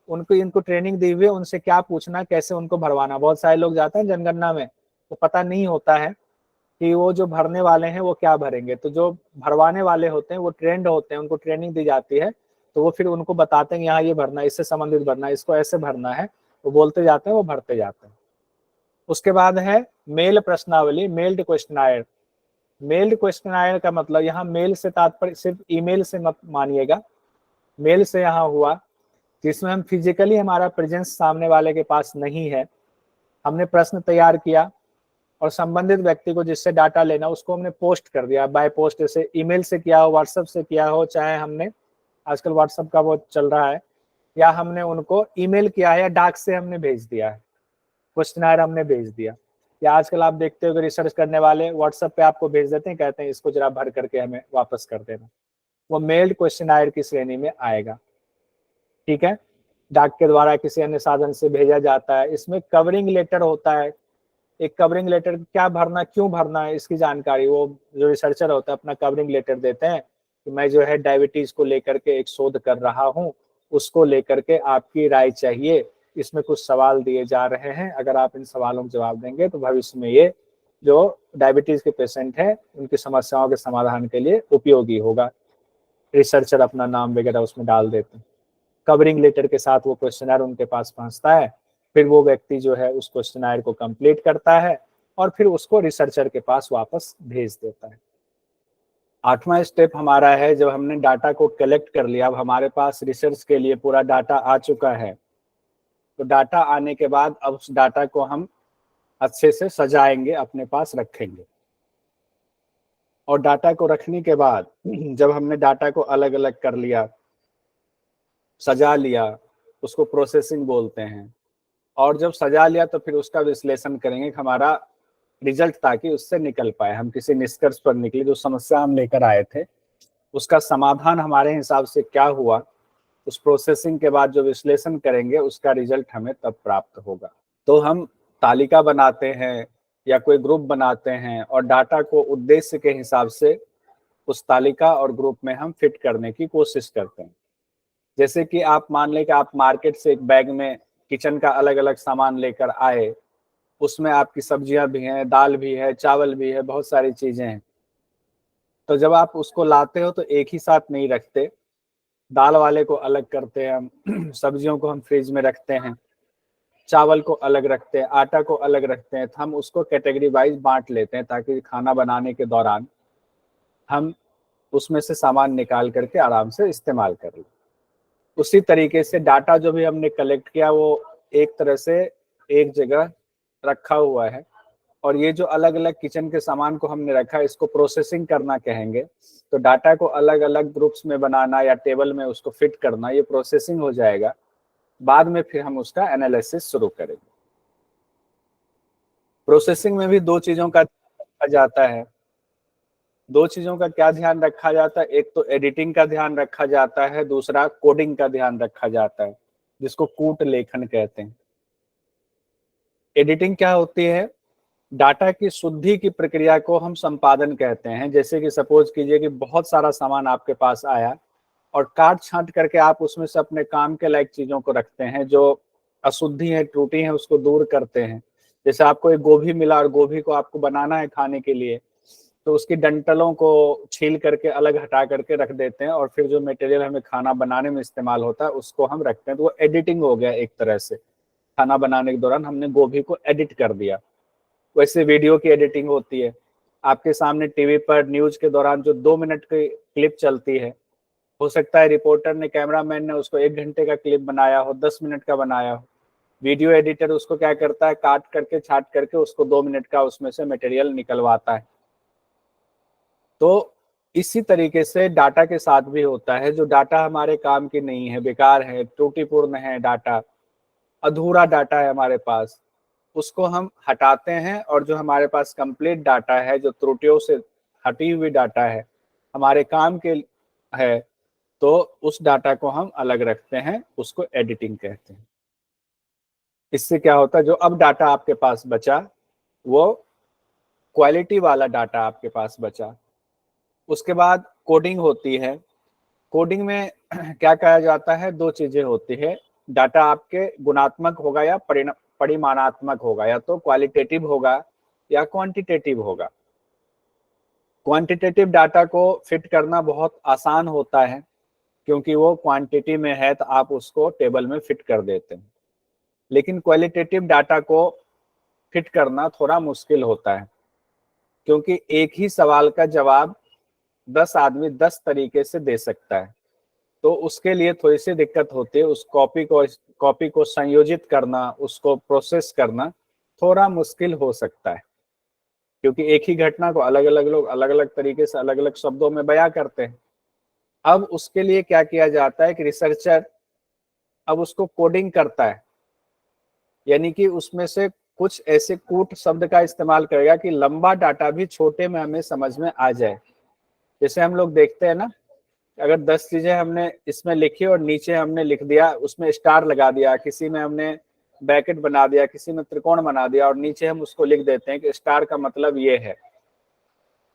इनको ट्रेनिंग दी हुई है, उनसे क्या पूछना, कैसे उनको भरवाना। बहुत सारे लोग जाते हैं जनगणना में तो पता नहीं होता है कि वो जो भरने वाले हैं वो क्या भरेंगे। तो जो भरवाने वाले होते हैं वो ट्रेंड होते हैं, उनको ट्रेनिंग दी जाती है, तो वो फिर उनको बताते हैं यहाँ ये भरना है, इससे संबंधित भरना है, इसको ऐसे भरना है, वो बोलते जाते हैं, वो भरते जाते हैं। उसके बाद है मेल प्रश्नावली, मेल्ड क्वेश्चनायर। मेल्ड क्वेश्चनायर का मतलब, यहाँ मेल से तात्पर्य सिर्फ ईमेल से मत मानिएगा, मेल से यहाँ हुआ जिसमें हम फिजिकली हमारा प्रेजेंस सामने वाले के पास नहीं है, हमने प्रश्न तैयार किया और संबंधित व्यक्ति को जिससे डाटा लेना उसको हमने पोस्ट कर दिया बाय पोस्ट, जैसे ईमेल से किया हो, व्हाट्सएप से किया हो, चाहे हमने आजकल व्हाट्सएप का बहुत चल रहा है, या हमने उनको ईमेल किया है या डाक से हमने भेज दिया है, क्वेश्चनायर हमने भेज दिया। या आजकल आप देखते हो कि रिसर्च करने वाले व्हाट्सएप पे आपको भेज देते हैं, कहते हैं इसको जरा भर करके हमें वापस कर देना, वो मेल्ड क्वेश्चनायर की श्रेणी में आएगा। ठीक है, डाक के द्वारा किसी अन्य साधन से भेजा जाता है। इसमें कवरिंग लेटर होता है। एक कवरिंग लेटर क्या भरना, क्यों भरना है, इसकी जानकारी वो जो रिसर्चर होता है अपना कवरिंग लेटर देते हैं कि मैं जो है डायबिटीज को लेकर के एक शोध कर रहा हूँ, उसको लेकर के आपकी राय चाहिए, इसमें कुछ सवाल दिए जा रहे हैं, अगर आप इन सवालों के जवाब देंगे तो भविष्य में ये जो डायबिटीज के पेशेंट है उनकी समस्याओं के समाधान के लिए उपयोगी होगा। रिसर्चर अपना नाम वगैरह उसमें डाल देते हैं। कवरिंग लेटर के साथ वो क्वेश्चनर उनके पास पहुंचता है, फिर वो व्यक्ति जो है उस क्वेश्चनर को कंप्लीट करता है और फिर उसको रिसर्चर के पास वापस भेज देता है। 8वां स्टेप हमारा है, जब हमने डाटा को कलेक्ट कर लिया, अब हमारे पास रिसर्च के लिए पूरा डाटा आ चुका है, तो डाटा आने के बाद अब उस डाटा को हम अच्छे से सजाएंगे, अपने पास रखेंगे। और डाटा को रखने के बाद जब हमने डाटा को अलग अलग कर लिया, सजा लिया, उसको प्रोसेसिंग बोलते हैं, और जब सजा लिया तो फिर उसका विश्लेषण करेंगे कि हमारा रिजल्ट ताकि उससे निकल पाए, हम किसी निष्कर्ष पर निकले, जो समस्या हम लेकर आए थे उसका समाधान हमारे हिसाब से क्या हुआ, उस प्रोसेसिंग के बाद जो विश्लेषण करेंगे उसका रिजल्ट हमें तब प्राप्त होगा। तो हम तालिका बनाते हैं या कोई ग्रुप बनाते हैं और डाटा को उद्देश्य के हिसाब से उस तालिका और ग्रुप में हम फिट करने की कोशिश करते हैं। जैसे कि आप मान लें कि आप मार्केट से एक बैग में किचन का अलग अलग सामान लेकर आए, उसमें आपकी सब्जियां भी हैं, दाल भी है, चावल भी है, बहुत सारी चीजें हैं। तो जब आप उसको लाते हो तो एक ही साथ नहीं रखते, दाल वाले को अलग करते हैं हम सब्जियों को हम फ्रिज में रखते हैं, चावल को अलग रखते हैं, आटा को अलग रखते हैं, तो हम उसको कैटेगरी वाइज बांट लेते हैं ताकि खाना बनाने के दौरान हम उसमें से सामान निकाल करके आराम से इस्तेमाल कर लें। उसी तरीके से डाटा जो भी हमने कलेक्ट किया वो एक तरह से एक जगह रखा हुआ है, और ये जो अलग अलग किचन के सामान को हमने रखा है इसको प्रोसेसिंग करना कहेंगे। तो डाटा को अलग अलग ग्रुप्स में बनाना या टेबल में उसको फिट करना, ये प्रोसेसिंग हो जाएगा। बाद में फिर हम उसका एनालिसिस शुरू करेंगे। प्रोसेसिंग में भी दो चीजों का रखा जाता है। दो चीजों का क्या ध्यान रखा जाता है, एक तो एडिटिंग का ध्यान रखा जाता है, दूसरा कोडिंग का ध्यान रखा जाता है, जिसको कूट लेखन कहते हैं। एडिटिंग क्या होती है, डाटा की शुद्धि की प्रक्रिया को हम संपादन कहते हैं। जैसे कि सपोज कीजिए कि बहुत सारा सामान आपके पास आया और काट छांट करके आप उसमें से अपने काम के लायक चीजों को रखते हैं, जो अशुद्धि है, त्रुटि है, उसको दूर करते हैं। जैसे आपको एक गोभी मिला और गोभी को आपको बनाना है खाने के लिए, तो उसकी डंठलों को छील करके अलग हटा करके रख देते हैं, और फिर जो मटेरियल हमें खाना बनाने में इस्तेमाल होता है उसको हम रखते हैं। तो वो एडिटिंग हो गया एक तरह से, खाना बनाने के दौरान हमने गोभी को एडिट कर दिया। वैसे वीडियो की एडिटिंग होती है, आपके सामने टीवी पर न्यूज के दौरान जो 2 मिनट की क्लिप चलती है, हो सकता है रिपोर्टर ने, कैमरामैन ने उसको 1 घंटे का क्लिप बनाया हो, 10 मिनट का बनाया हो, वीडियो एडिटर उसको क्या करता है, काट करके छाट करके उसको 2 मिनट का उसमें से मटेरियल निकलवाता है। तो इसी तरीके से डाटा के साथ भी होता है। जो डाटा हमारे काम की नहीं है, बेकार है, त्रुटिपूर्ण है, डाटा अधूरा डाटा है हमारे पास, उसको हम हटाते हैं, और जो हमारे पास कंप्लीट डाटा है, जो त्रुटियों से हटी हुई डाटा है, हमारे काम के है, तो उस डाटा को हम अलग रखते हैं, उसको एडिटिंग कहते हैं। इससे क्या होता है, जो अब डाटा आपके पास बचा वो क्वालिटी वाला डाटा आपके पास बचा। उसके बाद कोडिंग होती है। कोडिंग में क्या कहा जाता है, दो चीजें होती है, डाटा आपके गुणात्मक होगा या परिमाणात्मक होगा, या तो क्वालिटेटिव होगा या क्वांटिटेटिव होगा। क्वांटिटेटिव डाटा को फिट करना बहुत आसान होता है क्योंकि वो क्वांटिटी में है तो आप उसको टेबल में फिट कर देते हैं, लेकिन क्वालिटेटिव डाटा को फिट करना थोड़ा मुश्किल होता है क्योंकि एक ही सवाल का जवाब 10 आदमी 10 तरीके से दे सकता है, तो उसके लिए थोड़ी सी दिक्कत होती है। उस कॉपी को संयोजित करना, उसको प्रोसेस करना थोड़ा मुश्किल हो सकता है क्योंकि एक ही घटना को अलग अलग लोग अलग अलग तरीके से अलग अलग शब्दों में बयां करते हैं। अब उसके लिए क्या किया जाता है कि रिसर्चर अब उसको कोडिंग करता है, यानी कि उसमें से कुछ ऐसे कूट शब्द का इस्तेमाल करेगा कि लंबा डाटा भी छोटे में हमें समझ में आ जाए। जैसे हम लोग देखते हैं ना, अगर 10 चीजें हमने इसमें लिखी और नीचे हमने लिख दिया, उसमें स्टार लगा दिया, किसी में हमने ब्रैकेट बना दिया, किसी में त्रिकोण बना दिया और नीचे हम उसको लिख देते हैं कि स्टार का मतलब ये है।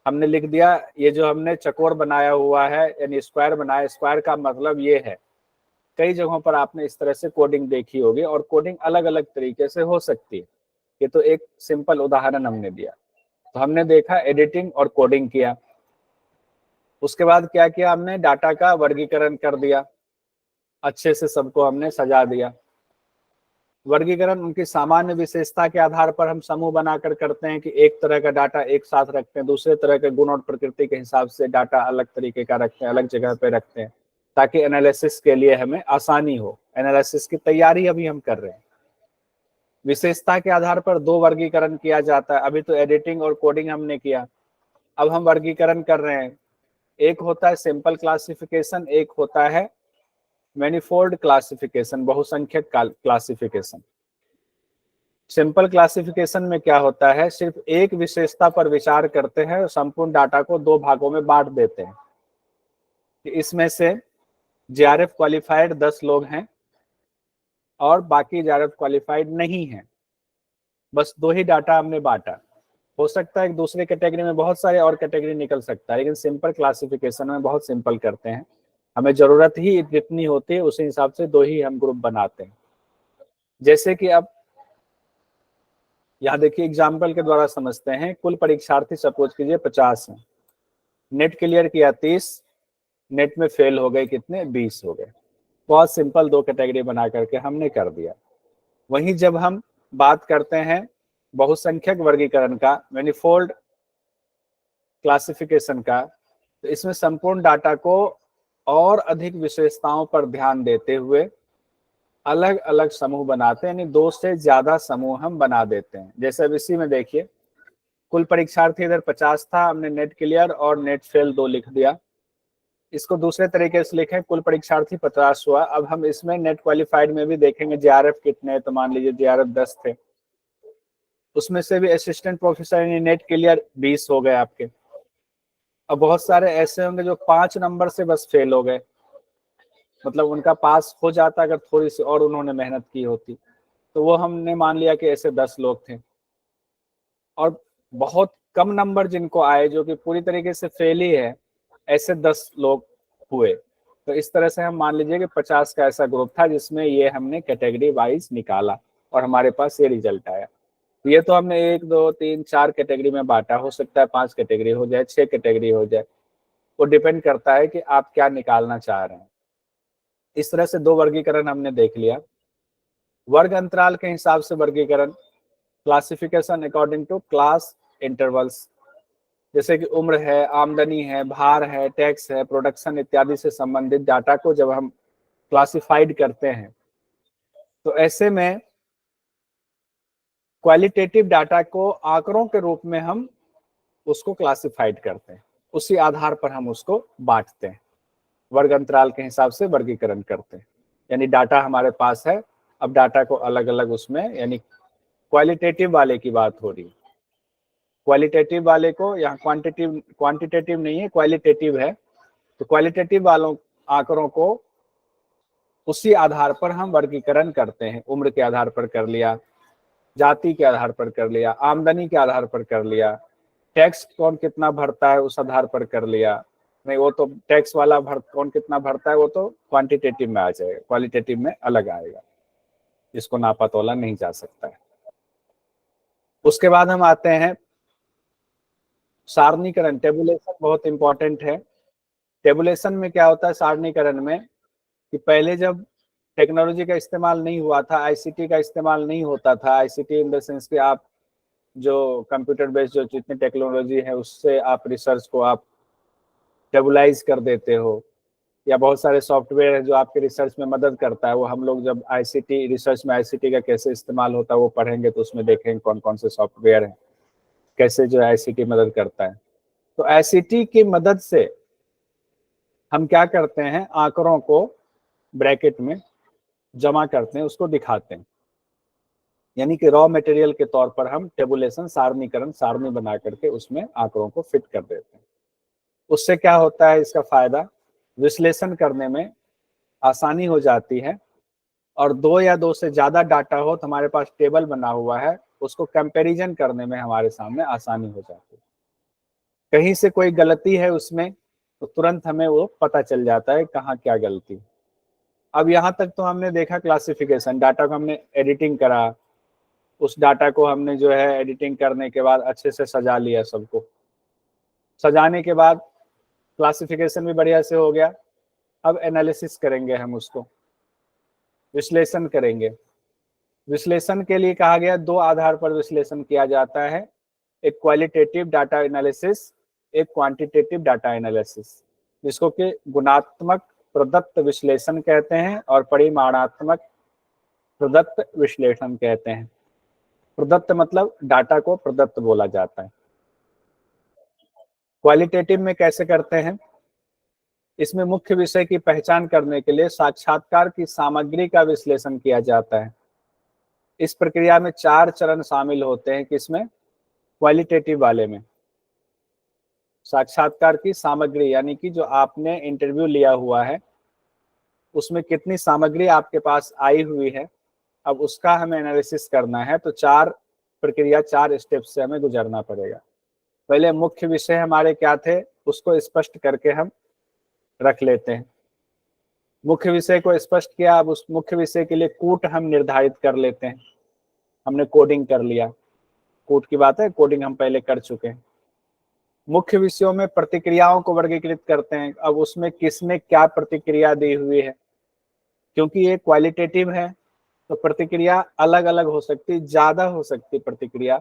हमने लिख दिया ये जो हमने चकोर बनाया हुआ है यानी स्क्वायर बनाया, स्क्वायर का मतलब ये है। कई जगहों पर आपने इस तरह से कोडिंग देखी होगी और कोडिंग अलग अलग तरीके से हो सकती है। ये तो एक सिंपल उदाहरण हमने दिया। तो हमने देखा एडिटिंग और कोडिंग किया। उसके बाद क्या किया, हमने डाटा का वर्गीकरण कर दिया, अच्छे से सबको हमने सजा दिया। वर्गीकरण उनकी सामान्य विशेषता के आधार पर हम समूह बनाकर करते हैं कि एक तरह का डाटा एक साथ रखते हैं, दूसरे तरह के गुण और प्रकृति के हिसाब से डाटा अलग तरीके का रखते हैं, अलग जगह पे रखते हैं ताकि एनालिसिस के लिए हमें आसानी हो। एनालिसिस की तैयारी अभी हम कर रहे हैं। विशेषता के आधार पर दो वर्गीकरण किया जाता है। अभी तो एडिटिंग और कोडिंग हमने किया, अब हम वर्गीकरण कर रहे हैं। एक होता है सिंपल क्लासिफिकेशन, एक होता है मैनिफोल्ड क्लासिफिकेशन, बहुसंख्यक क्लासिफिकेशन। सिंपल क्लासिफिकेशन में क्या होता है, सिर्फ एक विशेषता पर विचार करते हैं और संपूर्ण डाटा को दो भागों में बांट देते हैं कि इसमें से जेआरएफ क्वालिफाइड 10 लोग हैं और बाकी जेआरएफ क्वालिफाइड नहीं है। बस दो ही डाटा हमने बांटा। हो सकता है कि दूसरे कैटेगरी में बहुत सारे और कैटेगरी निकल सकता है, लेकिन सिंपल क्लासिफिकेशन में बहुत सिंपल करते हैं। हमें जरूरत ही जितनी होती है उसी हिसाब से दो ही हम ग्रुप बनाते हैं। जैसे कि अब यहाँ देखिए एग्जाम्पल के द्वारा समझते हैं। कुल परीक्षार्थी सपोज कीजिए 50 हैं, नेट क्लियर किया 30, नेट में फेल हो गए कितने, 20 हो गए। बहुत सिंपल दो कैटेगरी बना करके हमने कर दिया। वहीं जब हम बात करते हैं बहुसंख्यक वर्गीकरण का, मैनिफोल्ड क्लासिफिकेशन का, तो इसमें संपूर्ण डाटा को और अधिक विशेषताओं पर ध्यान देते हुए अलग अलग समूह बनाते हैं, यानी दो से ज्यादा समूह हम बना देते हैं। जैसे अब इसी में देखिए कुल परीक्षार्थी इधर 50 था, हमने नेट क्लियर और नेट फेल 2 लिख दिया। इसको दूसरे तरीके से लिखें, कुल परीक्षार्थी 50 हुआ। अब हम इसमें नेट क्वालिफाइड में भी देखेंगे जेआरएफ कितने, तो मान लीजिए जेआरएफ 10 थे, उसमें से भी असिस्टेंट प्रोफेसर यानी नेट क्लियर 20 हो गए आपके। अब बहुत सारे ऐसे होंगे जो 5 नंबर से बस फेल हो गए, मतलब उनका पास हो जाता अगर थोड़ी सी और उन्होंने मेहनत की होती, तो वो हमने मान लिया कि ऐसे 10 लोग थे। और बहुत कम नंबर जिनको आए जो कि पूरी तरीके से फेल ही है, ऐसे 10 लोग हुए। तो इस तरह से हम मान लीजिए कि 50 का ऐसा ग्रुप था जिसमें ये हमने कैटेगरी वाइज निकाला और हमारे पास ये रिजल्ट आया। ये तो हमने 1 2 3 4 कैटेगरी में बांटा, हो सकता है 5 कैटेगरी हो जाए, 6 कैटेगरी हो जाए, वो डिपेंड करता है कि आप क्या निकालना चाह रहे हैं। इस तरह से दो वर्गीकरण हमने देख लिया। वर्ग अंतराल के हिसाब से वर्गीकरण, classification according to class intervals, जैसे कि उम्र है, आमदनी है, भार है, टैक्स है, प्रोडक्शन इत्यादि से संबंधित डाटा को जब हम क्लासिफाइड करते हैं तो ऐसे में क्वालिटेटिव डाटा को आंकड़ों के रूप में हम उसको क्लासिफाइड करते हैं, उसी आधार पर हम उसको बांटते हैं, वर्ग अंतराल के हिसाब से वर्गीकरण करते हैं। यानी डाटा हमारे पास है, अब डाटा को अलग अलग उसमें, यानी क्वालिटेटिव वाले की बात हो रही है। क्वालिटेटिव वाले को यहाँ क्वांटिटेटिव नहीं है, क्वालिटेटिव है। तो क्वालिटेटिव वालों आंकड़ों को उसी आधार पर हम वर्गीकरण करते हैं। उम्र के आधार पर कर लिया, जाति के आधार पर कर लिया, आमदनी के आधार पर कर लिया, टैक्स कौन कितना भरता है उस आधार पर कर लिया। नहीं, वो तो टैक्स वाला कौन कितना भरता है वो तो क्वांटिटेटिव में आ जाएगा, क्वालिटेटिव में अलग आएगा, जिसको नापा तोला नहीं जा सकता है। उसके बाद हम आते हैं सारणीकरण, टेबुलेशन बहुत इंपॉर्टेंट है। टेबुलेशन में क्या होता है सारणीकरण में, कि पहले जब टेक्नोलॉजी का इस्तेमाल नहीं हुआ था, आईसीटी का इस्तेमाल नहीं होता था, आईसीटी इन द सेंस कि आप जो कंप्यूटर बेस्ड जो जितनी टेक्नोलॉजी है उससे आप रिसर्च को आप टेबुलाइज कर देते हो, या बहुत सारे सॉफ्टवेयर है जो आपके रिसर्च में मदद करता है। वो हम लोग जब आईसीटी रिसर्च में आईसीटी का कैसे इस्तेमाल होता है वो पढ़ेंगे तो उसमें देखेंगे कौन कौन से सॉफ्टवेयर है, कैसे जो आईसीटी मदद करता है। तो आईसीटी की मदद से हम क्या करते हैं, आंकड़ों को ब्रैकेट में जमा करते हैं, उसको दिखाते हैं, यानी कि रॉ मटेरियल के तौर पर हम टेबुलेशन सारणीकरण सारणी बना करके उसमें आंकड़ों को फिट कर देते हैं। उससे क्या होता है, इसका फायदा विश्लेषण करने में आसानी हो जाती है, और दो या दो से ज्यादा डाटा हो तो हमारे पास टेबल बना हुआ है, उसको कंपैरिजन करने में हमारे सामने आसानी हो जाती है। कहीं से कोई गलती है उसमें तो तुरंत हमें वो पता चल जाता है कहाँ क्या गलती। अब यहाँ तक तो हमने देखा क्लासिफिकेशन, डाटा को हमने एडिटिंग करा, उस डाटा को हमने जो है एडिटिंग करने के बाद अच्छे से सजा लिया, सबको सजाने के बाद क्लासिफिकेशन भी बढ़िया से हो गया। अब एनालिसिस करेंगे, हम उसको विश्लेषण करेंगे। विश्लेषण के लिए कहा गया दो आधार पर विश्लेषण किया जाता है, एक क्वालिटेटिव डाटा एनालिसिस, एक क्वांटिटेटिव डाटा एनालिसिस, जिसको कि गुणात्मक प्रदत्त विश्लेषण कहते हैं और परिमाणात्मक प्रदत्त विश्लेषण कहते हैं। प्रदत्त मतलब डाटा को प्रदत्त बोला जाता है। क्वालिटेटिव में कैसे करते हैं, इसमें मुख्य विषय की पहचान करने के लिए साक्षात्कार की सामग्री का विश्लेषण किया जाता है। इस प्रक्रिया में 4 चरण शामिल होते हैं। किसमें, क्वालिटेटिव वाले में। साक्षात्कार की सामग्री यानी कि जो आपने इंटरव्यू लिया हुआ है उसमें कितनी सामग्री आपके पास आई हुई है, अब उसका हमें एनालिसिस करना है। तो 4 प्रक्रिया, 4 स्टेप से हमें गुजरना पड़ेगा। पहले मुख्य विषय हमारे क्या थे उसको स्पष्ट करके हम रख लेते हैं। मुख्य विषय को स्पष्ट किया, अब उस मुख्य विषय के लिए कूट हम निर्धारित कर लेते हैं। हमने कोडिंग कर लिया, कूट की बात है, कोडिंग हम पहले कर चुके हैं। मुख्य विषयों में प्रतिक्रियाओं को वर्गीकृत करते हैं, अब उसमें किसने क्या प्रतिक्रिया दी हुई है, क्योंकि ये क्वालिटेटिव है तो प्रतिक्रिया अलग अलग हो सकती, ज्यादा हो सकती प्रतिक्रिया,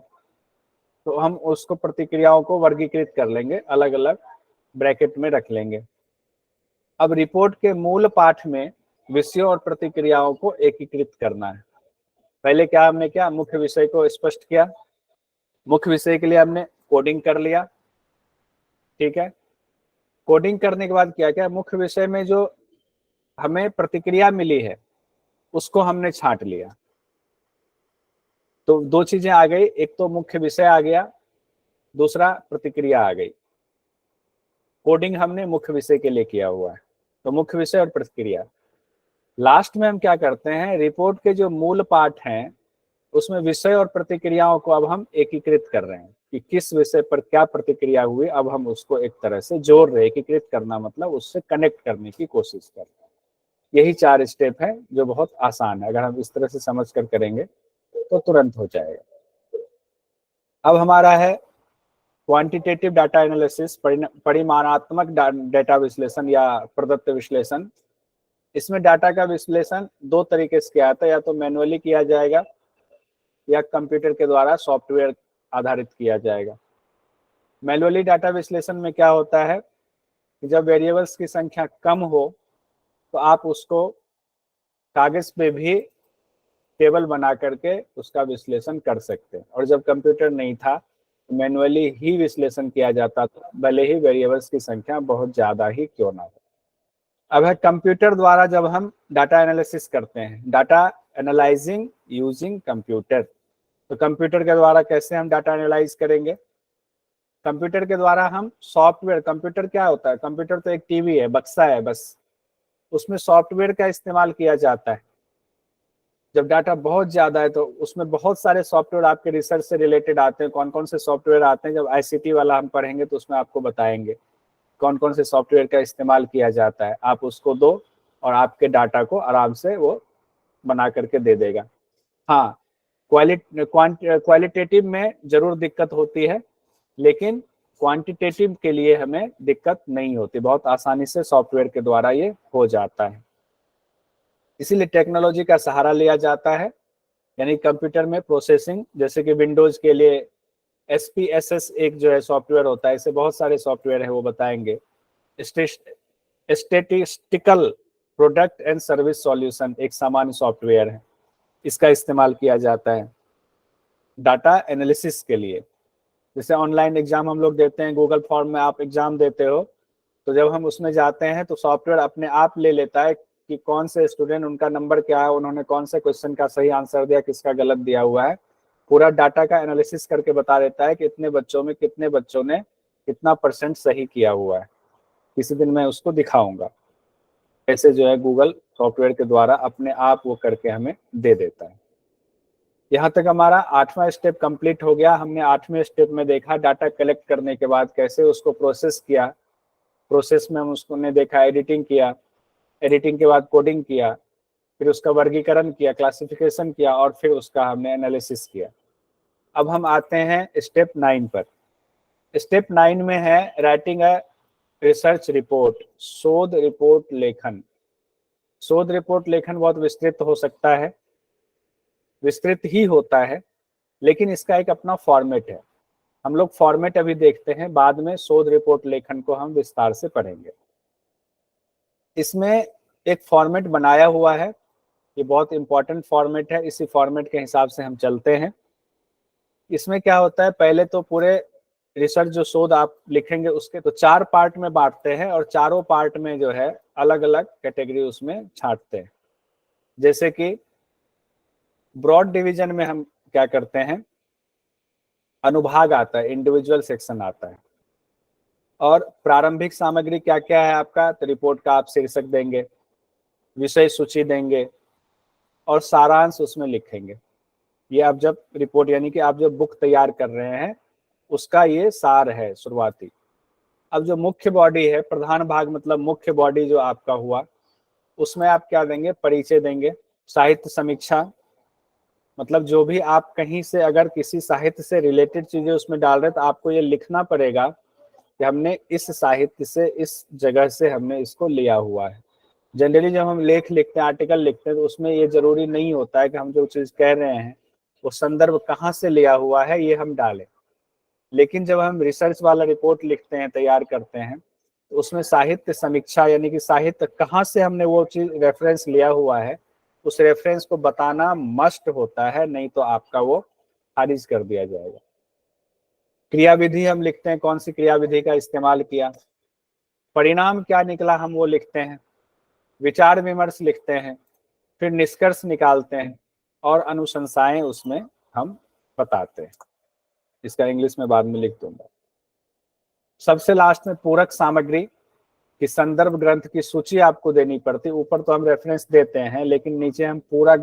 तो हम उसको प्रतिक्रियाओं को वर्गीकृत कर लेंगे, अलग अलग ब्रैकेट में रख लेंगे। अब रिपोर्ट के मूल पाठ में विषयों और प्रतिक्रियाओं को एकीकृत करना है। पहले क्या हमने किया, मुख्य विषय को स्पष्ट किया, मुख्य विषय के लिए हमने कोडिंग कर लिया, ठीक है। कोडिंग करने के बाद क्या क्या, मुख्य विषय में जो हमें प्रतिक्रिया मिली है उसको हमने छांट लिया। तो 2 चीजें आ गई, एक तो मुख्य विषय आ गया, दूसरा प्रतिक्रिया आ गई। कोडिंग हमने मुख्य विषय के लिए किया हुआ है, तो मुख्य विषय और प्रतिक्रिया। लास्ट में हम क्या करते हैं, रिपोर्ट के जो मूल पाठ हैं उसमें विषय और प्रतिक्रियाओं को अब हम एकीकृत कर रहे हैं कि किस विषय पर क्या प्रतिक्रिया हुई, अब हम उसको एक तरह से जोड़ रहे, एकीकृत करना मतलब उससे कनेक्ट करने की कोशिश कर रहे हैं। यही 4 स्टेप है जो बहुत आसान है, अगर हम इस तरह से समझ कर करेंगे तो तुरंत हो जाएगा। अब हमारा है क्वांटिटेटिव डाटा एनालिसिस, परिमाणात्मक डाटा विश्लेषण या प्रदत्त विश्लेषण। इसमें डाटा का विश्लेषण 2 तरीके से किया जाता है, या तो मैनुअली किया जाएगा या कंप्यूटर के द्वारा सॉफ्टवेयर आधारित किया जाएगा। मैनुअली डाटा विश्लेषण में क्या होता है कि जब वेरिएबल्स की संख्या कम हो तो आप उसको कागज पे भी टेबल बना करके उसका विश्लेषण कर सकते हैं, और जब कंप्यूटर नहीं था तो मैनुअली ही विश्लेषण किया जाता था, भले ही वेरिएबल्स की संख्या बहुत ज्यादा ही क्यों ना हो। अब है कंप्यूटर द्वारा जब हम डाटा एनालिसिस करते हैं, डाटा एनालाइजिंग यूजिंग कंप्यूटर। तो कंप्यूटर के द्वारा कैसे हम डाटा एनालाइज करेंगे, कंप्यूटर के द्वारा हम सॉफ्टवेयर, कंप्यूटर क्या होता है, कंप्यूटर तो एक टीवी है, बक्सा है बस, उसमें सॉफ्टवेयर का इस्तेमाल किया जाता है। जब डाटा बहुत ज्यादा है तो उसमें बहुत सारे सॉफ्टवेयर आपके रिसर्च से रिलेटेड आते हैं। कौन कौन से सॉफ्टवेयर आते हैं, जब आईसीटी वाला हम पढ़ेंगे तो उसमें आपको बताएंगे कौन कौन से सॉफ्टवेयर का इस्तेमाल किया जाता है। आप उसको दो और आपके डाटा को आराम से वो बना करके दे देगा। हाँ, क्वालिटेटिव में जरूर दिक्कत होती है, लेकिन क्वांटिटेटिव के लिए हमें दिक्कत नहीं होती, बहुत आसानी से सॉफ्टवेयर के द्वारा ये हो जाता है। इसीलिए टेक्नोलॉजी का सहारा लिया जाता है, यानी कंप्यूटर में प्रोसेसिंग, जैसे कि विंडोज के लिए SPSS एक जो है सॉफ्टवेयर होता है, इसे बहुत सारे सॉफ्टवेयर है वो बताएंगे। Statistical product and service solution एक सामान्य सॉफ्टवेयर है, इसका इस्तेमाल किया जाता है डाटा एनालिसिस के लिए। जैसे ऑनलाइन एग्जाम हम लोग देते हैं, गूगल फॉर्म में आप एग्जाम देते हो, तो जब हम उसमें जाते हैं तो सॉफ्टवेयर अपने आप ले लेता है कि कौन से स्टूडेंट, उनका नंबर क्या है, उन्होंने कौन से क्वेश्चन का सही आंसर दिया, किसका गलत दिया हुआ है, पूरा डाटा का एनालिसिस करके बता देता है कि इतने बच्चों में कितने बच्चों ने कितना % सही किया हुआ है। किसी दिन मैं उसको दिखाऊंगा कैसे जो है गूगल सॉफ्टवेयर के द्वारा अपने आप वो करके हमें दे देता है। यहाँ तक हमारा 8वां स्टेप कंप्लीट हो गया। हमने 8वें स्टेप में देखा डाटा कलेक्ट करने के बाद कैसे उसको प्रोसेस किया। प्रोसेस में हम उसको ने देखा एडिटिंग किया, एडिटिंग के बाद कोडिंग किया, फिर उसका वर्गीकरण किया, क्लासिफिकेशन किया, और फिर उसका हमने एनालिसिस किया। अब हम आते हैं स्टेप 9 पर। स्टेप 9 में है राइटिंग अ रिसर्च रिपोर्ट, शोध रिपोर्ट लेखन। शोध रिपोर्ट लेखन बहुत विस्तृत हो सकता है, विस्तृत ही होता है, लेकिन इसका एक अपना फॉर्मेट है। हम लोग फॉर्मेट अभी देखते हैं, बाद में शोध रिपोर्ट लेखन को हम विस्तार से पढ़ेंगे। इसमें एक फॉर्मेट बनाया हुआ है, ये बहुत इंपॉर्टेंट फॉर्मेट है, इसी फॉर्मेट के हिसाब से हम चलते हैं। इसमें क्या होता है, पहले तो पूरे रिसर्च जो शोध आप लिखेंगे उसके तो 4 पार्ट में बांटते हैं, और चारों पार्ट में जो है अलग अलग कैटेगरी उसमें छांटते हैं। जैसे कि ब्रॉड डिवीजन में हम क्या करते हैं, अनुभाग आता है, इंडिविजुअल सेक्शन आता है, और प्रारंभिक सामग्री क्या क्या है आपका, तो रिपोर्ट का आप शीर्षक देंगे, विषय सूची देंगे, और सारांश उसमें लिखेंगे। ये आप जब रिपोर्ट यानी कि आप जब बुक तैयार कर रहे हैं उसका ये सार है शुरुआती। अब जो मुख्य बॉडी है, प्रधान भाग मतलब मुख्य बॉडी जो आपका हुआ, उसमें आप क्या देंगे, परिचय देंगे, साहित्य समीक्षा, मतलब जो भी आप कहीं से अगर किसी साहित्य से रिलेटेड चीजें उसमें डाल रहे तो आपको ये लिखना पड़ेगा कि हमने इस साहित्य से, इस जगह से हमने इसको लिया हुआ है। जनरली जब हम लेख लिखते हैं, आर्टिकल लिखते हैं, तो उसमें ये जरूरी नहीं होता है कि हम जो चीज कह रहे हैं वो संदर्भ कहाँ से लिया हुआ है ये हम डालें। लेकिन जब हम रिसर्च वाला रिपोर्ट लिखते हैं, तैयार करते हैं, तो उसमें साहित्य समीक्षा यानी कि साहित्य कहाँ से हमने वो चीज रेफरेंस लिया हुआ है, उस रेफरेंस को बताना मस्ट होता है, नहीं तो आपका वो खारिज कर दिया जाएगा। क्रियाविधि हम लिखते हैं, कौन सी क्रियाविधि का इस्तेमाल किया, परिणाम क्या निकला हम वो लिखते हैं, विचार विमर्श लिखते हैं, फिर निष्कर्ष निकालते हैं, और अनुशंसाएं उसमें हम बताते हैं। इसका इंग्लिश में बाद में लिख दूंगा। सबसे लास्ट में पूरक सामग्री कि संदर्भ ग्रंथ की सूची आपको देनी पड़ती। ऊपर तो हम रेफरेंस देते हैं, लेकिन नीचे हम पूरा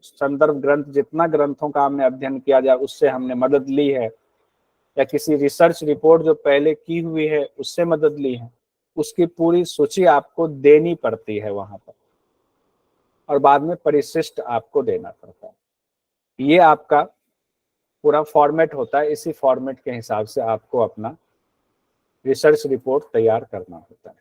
संदर्भ ग्रंथ, जितना ग्रंथों का हमने अध्ययन किया जाए उससे हमने मदद ली है, या किसी रिसर्च रिपोर्ट जो पहले की हुई है उससे मदद ली है, उसकी पूरी सूची आपको देनी पड़ती है वहां पर, और बाद में परिशिष्ट आपको देना पड़ता है। ये आपका पूरा फॉर्मेट होता है। इसी फॉर्मेट के हिसाब से आपको अपना रिसर्च रिपोर्ट तैयार करना होता है।